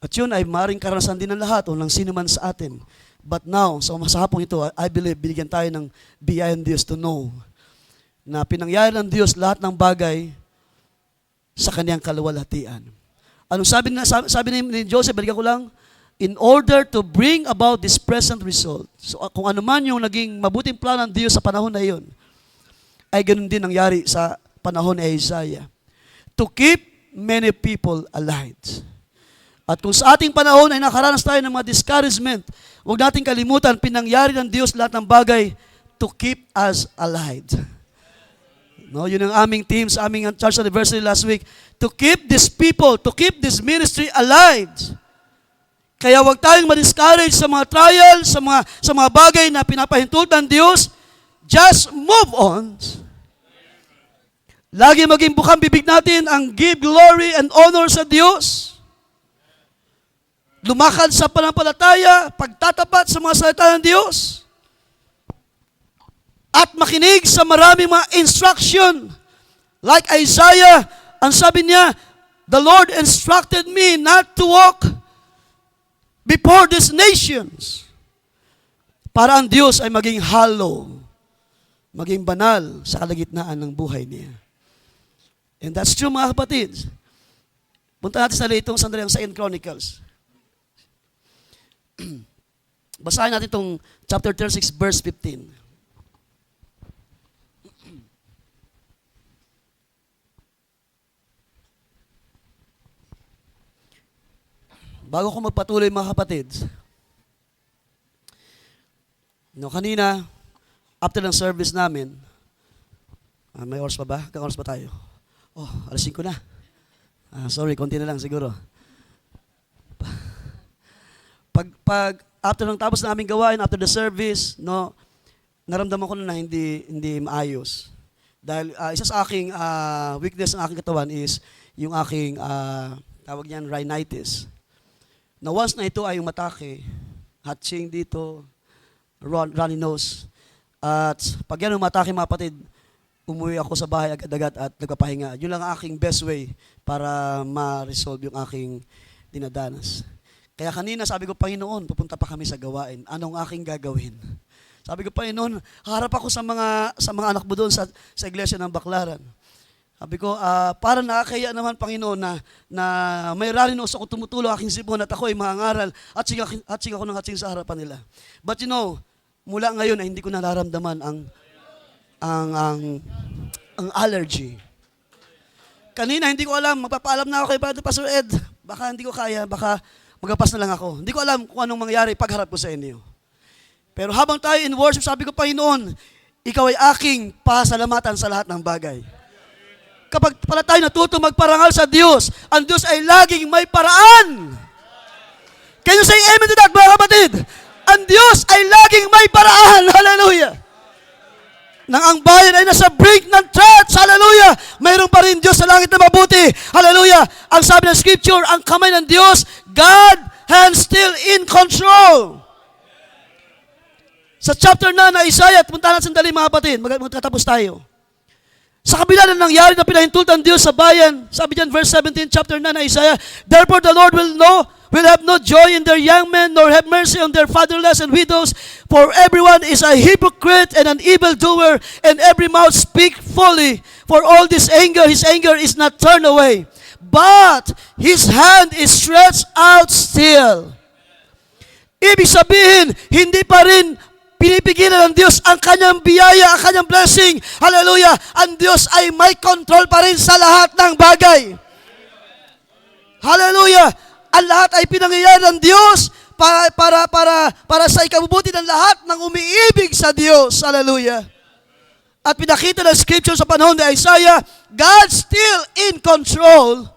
At yun ay maaaring karanasan din ng lahat o ng sino man sa atin. But now, sa hapong ito, I believe, binigyan tayo ng biyaya ng Diyos to know na pinangyari ng Diyos lahat ng bagay sa kanyang kaluwalhatian. Anong sabi ni Joseph, balikan ko lang, in order to bring about this present result. So kung ano man yung naging mabuting plano ng Diyos sa panahon na iyon, ay ganun din nangyari sa panahon ni Isaiah. To keep many people alive. At kung sa ating panahon ay nakaranas tayo ng mga discouragement, huwag nating kalimutan, pinangyari ng Diyos lahat ng bagay to keep us alive. No, yun ang aming team sa aming church anniversary last week. To keep these people, to keep this ministry alive. Kaya huwag tayong ma-discourage sa mga trials, sa mga bagay na pinapahintulot ng Diyos. Just move on. Lagi maging bukang bibig natin ang give glory and honor sa Diyos. Lumakad sa pananampalataya, pagtatapat sa mga salita ng Diyos. At makinig sa maraming mga instruction. Like Isaiah, ang sabi niya, the Lord instructed me not to walk before these nations. Para ang Diyos ay maging hollow, maging banal sa kalagitnaan ng buhay niya. And that's true, mga kapatid. Punta natin sa litong sandali ang 2 Chronicles. Basahin natin itong chapter 36, verse 15. Bago ko magpatuloy, mga kapatid, kanina, after ng service namin, may oras pa ba? Kang oras pa tayo? Oh, alas 5 na. Sorry, konti na lang siguro. Pag after ng tapos na aming gawain, after the service, naramdaman ko na hindi maayos. Dahil isa sa aking weakness ng aking katawan is yung aking, tawag niyan, rhinitis. Na once na ito ay umatake, hatching dito, runny nose. At pag yan umatake, mga kapatid, umuwi ako sa bahay agad-agad at nagpapahinga. Yun lang ang aking best way para ma-resolve yung aking dinadanas. Kaya kanina sabi ko, Panginoon, pupunta pa kami sa gawain. Anong aking gagawin? Sabi ko, Panginoon, harap ako sa mga anak mo doon sa iglesia ng Baclaran. Sabi ko, para nakakaya naman, Panginoon, na may rarinos ako tumutulo aking sipon at ako ay mangangaral at hatsing ako ng hatsing sa harapan nila. But mula ngayon ay hindi ko nararamdaman ang allergy. Kanina, hindi ko alam, magpapaalam na ako kay Pastor Ed. Baka hindi ko kaya, baka magapas na lang ako. Hindi ko alam kung anong mangyari pagharap ko sa inyo. Pero habang tayo in worship, sabi ko, Panginoon, ikaw ay aking pasalamatan sa lahat ng bagay. Kapag pala tayo natuto magparangal sa Diyos, ang Diyos ay laging may paraan. Can you say amen to that, mga kapatid? Ang Diyos ay laging may paraan. Hallelujah. Nang ang bayan ay nasa brink ng threats, hallelujah, mayroon pa rin Diyos sa langit na mabuti. Hallelujah. Ang sabi ng scripture, ang kamay ng Diyos, God hands still in control. Sa chapter 9 na Isaiah, punta natin sandali, mga kapatid, magtatapos tayo. Sa kabila na nangyari na pinahintulot ng Diyos sa bayan, sabi diyan verse 17, chapter 9 na Isaiah, therefore the Lord will have no joy in their young men, nor have mercy on their fatherless and widows, for everyone is a hypocrite and an evildoer, and every mouth speak folly. For all this anger, his anger is not turned away, but his hand is stretched out still. Ibig sabihin, hindi pa rin pinipigilan ng Diyos ang kanyang biyaya, ang kanyang blessing. Hallelujah! Ang Diyos ay may control pa rin sa lahat ng bagay. Hallelujah! Ang lahat ay pinangyayari ng Diyos para sa ikabubuti ng lahat ng umiibig sa Diyos. Hallelujah! At pinakita ng scripture sa panahon ni Isaiah, God still in control.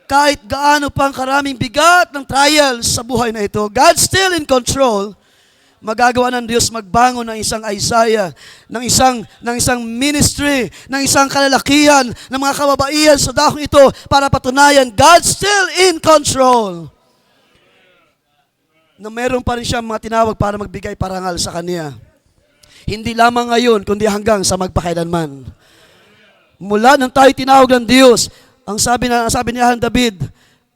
Kahit gaano pang karaming bigat ng trials sa buhay na ito, God still in control. Magagawa ng Diyos magbangon ng isang Isaiah, ng isang ministry, ng isang kalalakihan, ng mga kababaihan sa dahong ito para patunayan, God still in control. Na meron pa rin siya mga tinawag para magbigay parangal sa Kanya. Hindi lamang ngayon, kundi hanggang sa magpakailanman. Mula nang tayo tinawag ng Diyos, ang sabi ni Ahan David,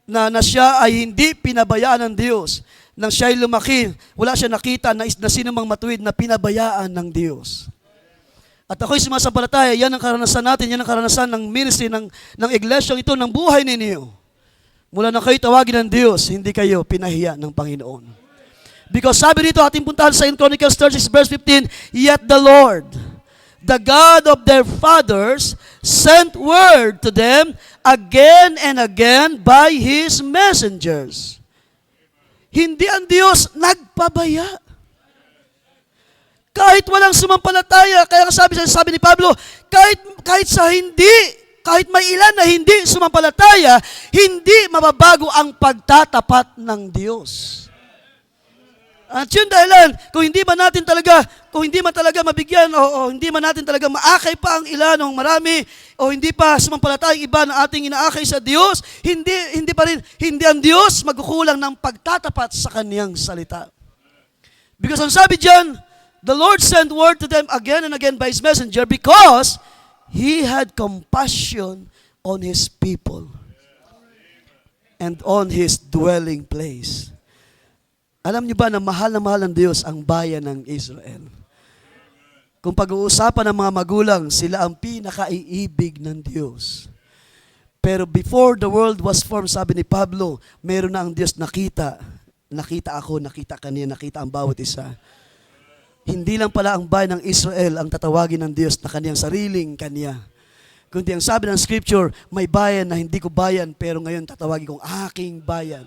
na siya ay hindi pinabayaan ng Diyos. Nang siya ay lumaki, wala siya nakita na sino mang matuwid na pinabayaan ng Diyos. At ako'y sumasampalataya, yan ang karanasan natin, yan ang karanasan ng ministry, ng iglesyang ito, ng buhay ninyo. Mula na kayo tawagin ng Diyos, hindi kayo pinahiya ng Panginoon. Because sabi dito, ating puntahan sa 2 Chronicles 36 verse 15, yet the Lord, the God of their fathers, sent word to them again and again by His messengers. Hindi ang Diyos nagpabaya. Kahit walang sumampalataya, kaya sabi ni Pablo, kahit may ilan na hindi sumampalataya, hindi mababago ang pagtatapat ng Diyos. At yun dahilan, kung hindi man talaga mabigyan, o hindi man natin talaga maakay pa ang ilan ng marami, o hindi pa sumampalataya iba na ating inaakay sa Diyos, hindi ang Diyos magkukulang ng pagtatapat sa Kaniyang salita. Because ang sabi diyan, the Lord sent word to them again and again by His messenger because He had compassion on His people and on His dwelling place. Alam niyo ba na mahal ng Diyos ang bayan ng Israel? Kung pag-uusapan ng mga magulang, sila ang pinakaiibig ng Diyos. Pero before the world was formed, sabi ni Pablo, meron na ang Diyos nakita. Nakita ako, nakita kaniya, nakita ang bawat isa. Hindi lang pala ang bayan ng Israel ang tatawagin ng Diyos na kaniyang sariling kaniya. Kundi ang sabi ng Scripture, may bayan na hindi ko bayan, pero ngayon tatawagin kong aking bayan.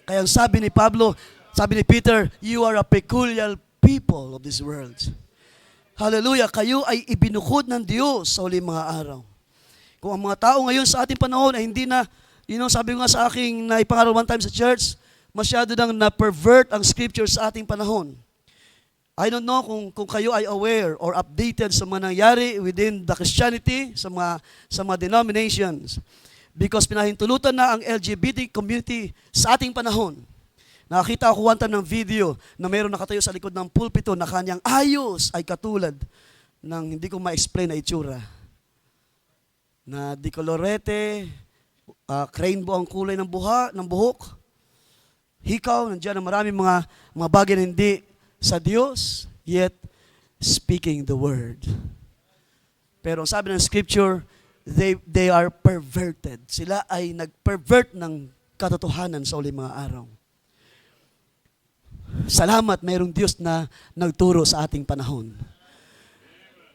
Kaya ang sabi ni Pablo, sabi ni Peter, you are a peculiar people of this world. Hallelujah, kayo ay ibinukod ng Diyos sa huling mga araw. Kung ang mga tao ngayon sa ating panahon ay hindi na, sabi ko nga sa aking naipangaral one time sa church, masyado nang na-pervert ang Scripture sa ating panahon. I don't know kung kayo ay aware or updated sa mga nangyari within the Christianity, sa mga denominations. Because pinahintulutan na ang LGBT community sa ating panahon. Nakakita ako one time ng video na mayroon nakatayo sa likod ng pulpito na kanyang ayos ay katulad ng hindi ko ma-explain na itsura. Na di kolorete, rainbow ang kulay ng buhok, hikaw, nandiyan ang maraming mga bagay na hindi sa Diyos, yet speaking the word. Pero sabi ng Scripture, they are perverted. Sila ay nag-pervert ng katotohanan sa uling mga araw. Salamat, mayroong Diyos na nagturo sa ating panahon.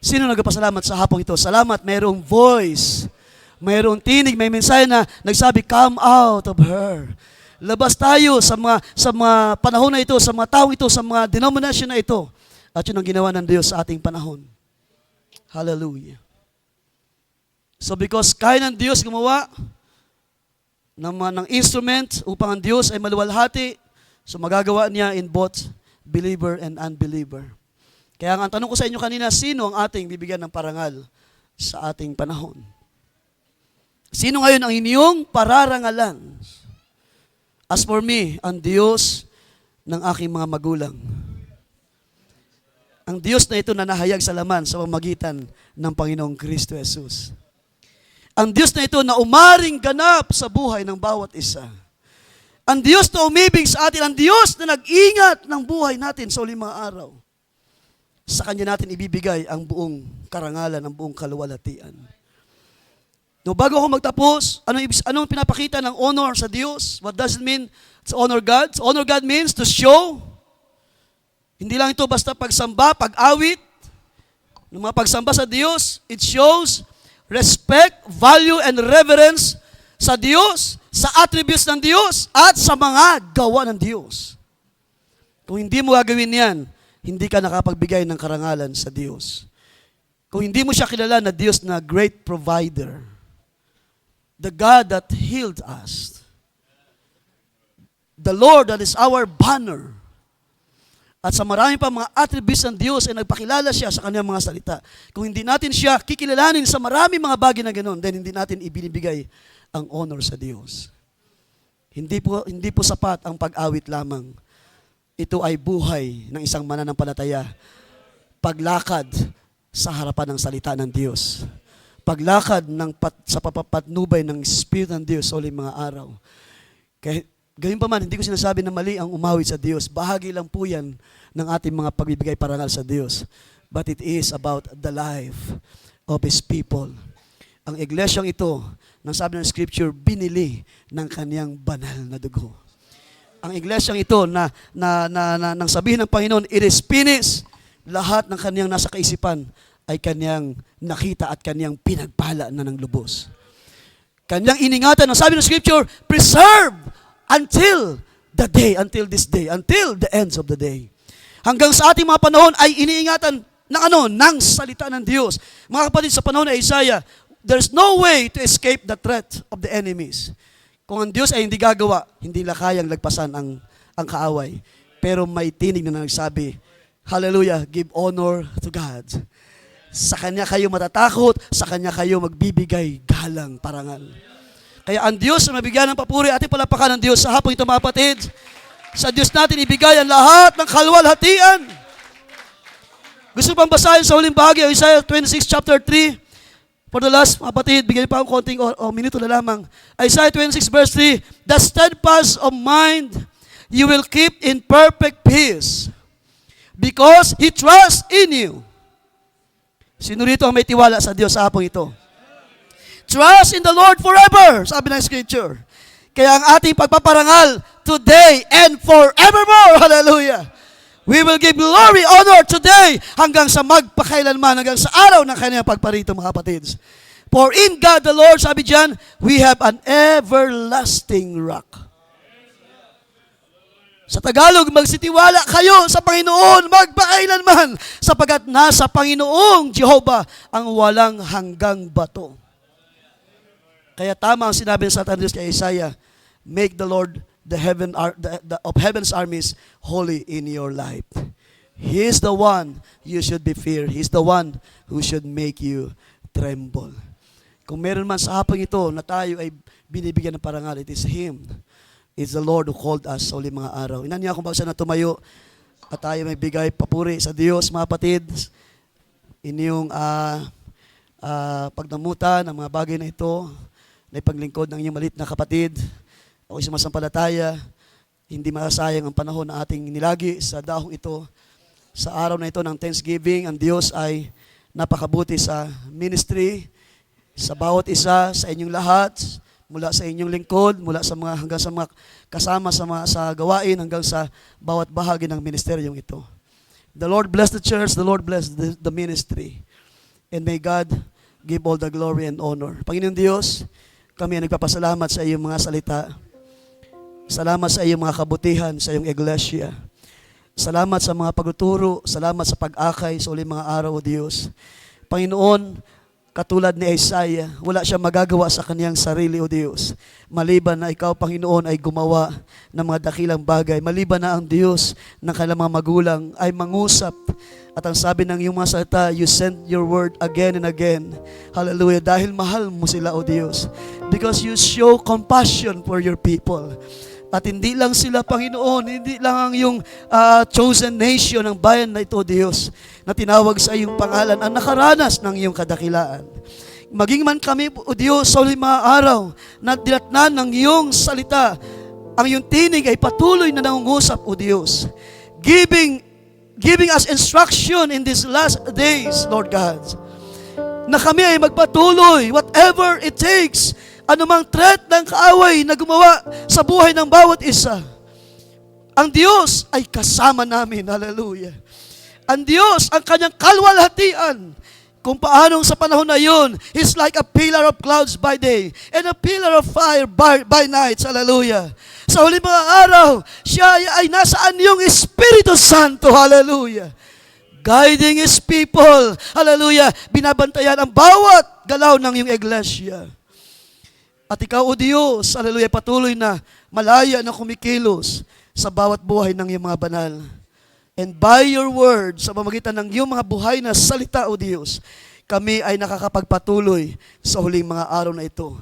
Sino nagpasalamat sa hapong ito? Salamat, mayroong voice, mayroong tinig, may mensahe na nagsabi, come out of her. Labas tayo sa mga panahon na ito, sa mga taong ito, sa mga denomination na ito. At yun ang ginawa ng Diyos sa ating panahon. Hallelujah. So because kaya ng Diyos gumawa ng instrument upang ang Diyos ay maluwalhati, so magagawa niya in both believer and unbeliever. Kaya ang tanong ko sa inyo kanina, sino ang ating bibigyan ng parangal sa ating panahon? Sino ngayon ang inyong pararangalan? As for me, ang Diyos ng aking mga magulang. Ang Diyos na ito na nahayag sa laman sa pamamagitan ng Panginoong Kristo Jesus. Ang Diyos na ito na umaring ganap sa buhay ng bawat isa. Ang Diyos na umibig sa atin, ang Diyos na nag-ingat ng buhay natin sa uling mga araw. Sa Kanya natin ibibigay ang buong karangalan, ang buong kaluwalhatian. No, bago ako magtapos, anong pinapakita ng honor sa Diyos? What does it mean to honor God? To honor God means to show. Hindi lang ito basta pagsamba, pag-awit. Ng mga pagsamba sa Diyos, it shows respect, value, and reverence sa Diyos, sa attributes ng Diyos, at sa mga gawa ng Diyos. Kung hindi mo gagawin yan, hindi ka nakapagbigay ng karangalan sa Diyos. Kung hindi mo siya kilala na Diyos na great provider, the God that healed us, the Lord that is our banner, at sa marami pa mga attributes ng Diyos ay nagpakilala siya sa kanyang mga salita. Kung hindi natin siya kikilalanin sa marami mga bagay na ganoon, then hindi natin ibinibigay ang honor sa Diyos. Hindi po sapat ang pag-awit lamang. Ito ay buhay ng isang mananampalataya. Paglakad sa harapan ng salita ng Diyos. paglakad sa papapatnubay ng Espiritu ng Diyos sa uling mga araw. Kaya, gayon pa man, hindi ko sinasabi na mali ang umawit sa Diyos. Bahagi lang po yan ng ating mga pagbibigay parangal sa Diyos. But it is about the life of His people. Ang iglesyang ito, nang sabi ng Scripture, binili ng kaniyang banal na dugo. Ang iglesyang ito nang sabihin ng Panginoon, it is finished, lahat ng kaniyang nasa kaisipan ay kaniyang nakita at kaniyang pinagpala na ng lubos. Kaniyang iningatan, ang sabi ng Scripture, preserve until this day, until the ends of the day. Hanggang sa ating mga panahon ay iniingatan ng salita ng Diyos. Mga kapatid, sa panahon ng Isaiah, there's no way to escape the threat of the enemies. Kung ang Diyos ay hindi gagawa, hindi nila kayang lagpasan ang kaaway. Pero may tinig na nagsabi, hallelujah, give honor to God. Sa Kanya kayo matatakot, sa Kanya kayo magbibigay galang, parangal. Kaya ang Diyos na mabigyan ng papuri, ating palapakan ng Diyos sa hapong ito, mga kapatid. Sa Diyos natin ibigay ang lahat ng kalwalhatian. Gusto bang basahin sa huling bahagi, Isaiah 26 chapter 3? For the last, mga kapatid, bigyan pa akong konting minuto na lamang. Isaiah 26 verse 3, the steadfast of mind you will keep in perfect peace because He trusts in you. Sino rito ang may tiwala sa Diyos sa hapong ito? Trust in the Lord forever, sabi ng Scripture. Kaya ang ating pagpaparangal today and forevermore, hallelujah. We will give glory, honor today hanggang sa magpakailanman, hanggang sa araw ng kanyang pagparito, mga kapatids. For in God the Lord, sabi diyan, we have an everlasting rock. Sa Tagalog, magsitiwala kayo sa Panginoon magpakailanman sapagkat nasa Panginoong Jehovah ang walang hanggang bato. Kaya tama ang sinabi ng Satan Diyos kay Isaiah, make the Lord of heaven's armies holy in your life. He is the one you should be feared. He is the one who should make you tremble. Kung meron man sa hapong ito na tayo ay binibigyan ng parangal, it is Him. It's the Lord who called us sa uling mga araw. Inanya akong bagsa na tumayo at tayo may bigay papuri sa Diyos, mga kapatid. Inyong pagdamutan ang mga bagay na ito na ipaglingkod ng inyong malit na kapatid. Ako'y sumasampalataya, hindi masasayang ang panahon na ating nilagi sa dahong ito. Sa araw na ito ng Thanksgiving, ang Diyos ay napakabuti sa ministry, sa bawat isa, sa inyong lahat, mula sa inyong lingkod, mula sa hanggang sa mga kasama sa gawain, hanggang sa bawat bahagi ng ministeryong ito. The Lord bless the church, the Lord bless the ministry. And may God give all the glory and honor. Panginoon Diyos, kami ay nagpapasalamat sa iyong mga salita. Salamat sa iyong mga kabutihan sa iyong iglesia. Salamat sa mga pagtuturo, salamat sa pag-akay sa uling mga araw, O Diyos. Panginoon, katulad ni Isaiah, wala siya magagawa sa kaniyang sarili, O Diyos. Maliban na ikaw, Panginoon, ay gumawa ng mga dakilang bagay. Maliban na ang Diyos ng kanilang mga magulang ay mangusap. At ang sabi ng iyong mga salita, you sent your word again and again. Hallelujah. Dahil mahal mo sila, O Diyos. Because you show compassion for your people. At hindi lang sila, Panginoon, hindi lang ang iyong chosen nation ng bayan na ito, Diyos, na tinawag sa iyong pangalan, ang nakaranas ng iyong kadakilaan. Maging man kami, O Diyos, sa mga araw na dinatnan ng iyong salita, ang iyong tinig ay patuloy na nangungusap, O Diyos, giving us instruction in these last days, Lord God, na kami ay magpatuloy, whatever it takes, anumang threat ng kaaway na gumawa sa buhay ng bawat isa. Ang Diyos ay kasama namin. Hallelujah. Ang Diyos, ang kanyang kalwalhatian, kung paanong sa panahon na yun, He's like a pillar of clouds by day and a pillar of fire by night. Hallelujah. Sa huli mga araw, siya ay nasaan yung Espiritu Santo. Hallelujah. Guiding His people. Hallelujah. Binabantayan ang bawat galaw ng iyong iglesia. At ikaw, O Diyos, hallelujah, patuloy na malaya na kumikilos sa bawat buhay ng iyong mga banal. And by your word, sa pamamagitan ng iyong mga buhay na salita, O Diyos, kami ay nakakapagpatuloy sa huling mga araw na ito.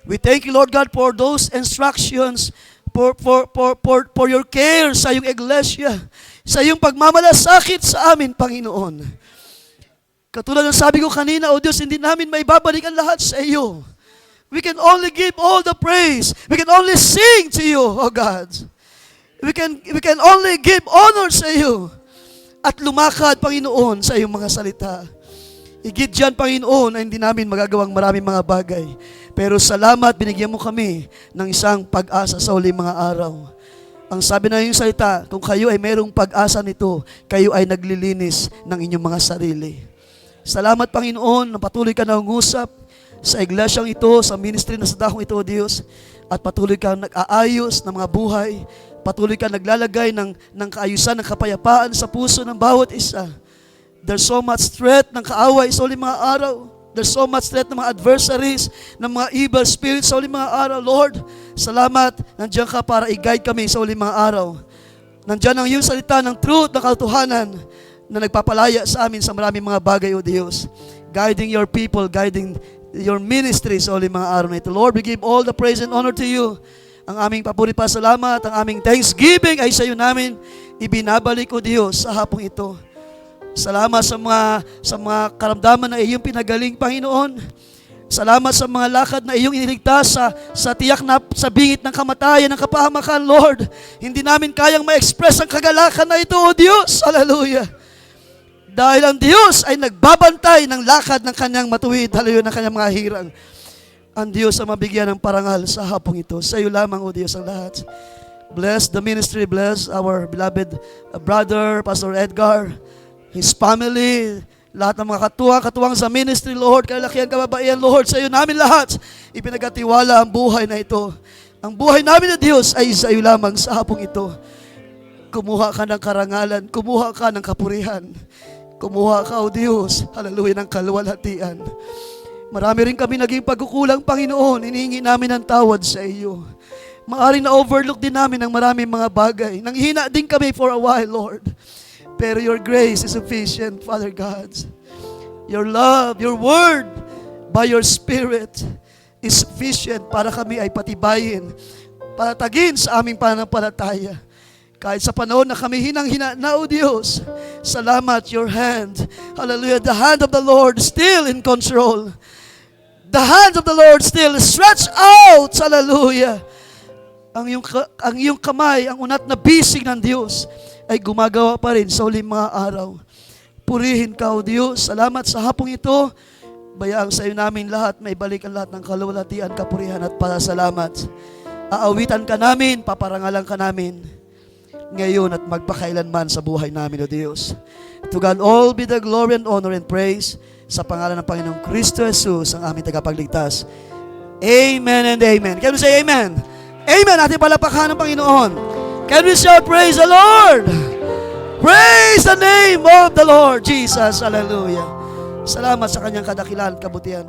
We thank you, Lord God, for those instructions, for your care sa iyong iglesia, sa iyong pagmamalasakit sa amin, Panginoon. Katulad ng sabi ko kanina, O Diyos, hindi namin maibabalik ang lahat sa iyo. We can only give all the praise. We can only sing to you, O God. We can only give honor sa iyo. At lumakad, Panginoon, sa iyong mga salita. Higit dyan, Panginoon, ay hindi namin magagawang maraming mga bagay. Pero salamat, binigyan mo kami ng isang pag-asa sa uling mga araw. Ang sabi na iyong salita, kung kayo ay mayroong pag-asa nito, kayo ay naglilinis ng inyong mga sarili. Salamat, Panginoon, na patuloy ka na ungusap sa iglesyang ito, sa ministry na sa dahong ito, O Diyos, at patuloy ka nag-aayos ng mga buhay, patuloy ka naglalagay ng kaayusan, ng kapayapaan sa puso ng bawat isa. There's so much threat ng kaaway sa uling mga araw. There's so much threat ng mga adversaries, ng mga evil spirits sa uling mga araw. Lord, salamat, nandiyan ka para i-guide kami sa uling mga araw. Nandiyan ang iyong salita ng truth, ng katotohanan, na nagpapalaya sa amin sa maraming mga bagay, O Diyos. Guiding your people, guiding your ministry sa uling mga araw na ito. Lord, we give all the praise and honor to you. Ang aming papuri pa salamat, ang aming thanksgiving ay sa iyo namin ibinabalik, O Diyos, sa hapong ito. Salamat sa mga karamdaman na iyong pinagaling, Panginoon. Salamat sa mga lakad na iyong iniligtas sa tiyak na sa bingit ng kamatayan, ng kapahamakan, Lord. Hindi namin kayang ma-express ang kagalakan na ito, O Diyos. Hallelujah. Dahil ang Diyos ay nagbabantay ng lakad ng kanyang matuwid, hallelujah, ng kanyang mga hirang. Ang Diyos ang mabigyan ng parangal sa hapong ito. Sa iyo lamang, O Diyos, ang lahat. Bless the ministry, bless our beloved brother, Pastor Edgar, his family, lahat ng mga katuwang sa ministry, Lord, kalakihan, kababaihan, Lord, sa iyo namin lahat, ipinagkatiwala ang buhay na ito. Ang buhay namin na Diyos ay sa iyo lamang sa hapong ito. Kumuha ka ng karangalan, kumuha ka ng kapurihan, kumuha ka, O Diyos, hallelujah, ng kaluwalhatian. Marami rin kami naging pagkukulang, Panginoon, hinihingi namin ng tawad sa iyo. Maaring na-overlook din namin ang maraming mga bagay. Nanghina din kami for a while, Lord. Pero your grace is sufficient, Father God. Your love, your word, by your Spirit, is sufficient para kami ay patibayin, patatagin sa aming pananampalataya. Kahit sa panahon na kami hinang-hina na, O Diyos, salamat, your hand. Hallelujah, the hand of the Lord still in control. The hand of the Lord still stretched out. Hallelujah. Ang iyong kamay, ang unat na bisig ng Diyos, ay gumagawa pa rin sa uling mga araw. Purihin ka, O Diyos. Salamat sa hapong ito. Bayaang sa iyo namin lahat, may balik ang lahat ng kaluwalhatian, kapurihan at pasasalamat. Aawitan ka namin, paparangalan ka namin, ngayon at magpakailanman sa buhay namin, O Diyos. To God all be the glory and honor and praise sa pangalan ng Panginoong Kristo Jesus, ang aming tagapagligtas. Amen and amen. Can we say amen? Amen. Ating palakpakan ng Panginoon. Can we shout praise the Lord? Praise the name of the Lord Jesus. Hallelujah. Salamat sa kanyang kadakilan at kabutihan.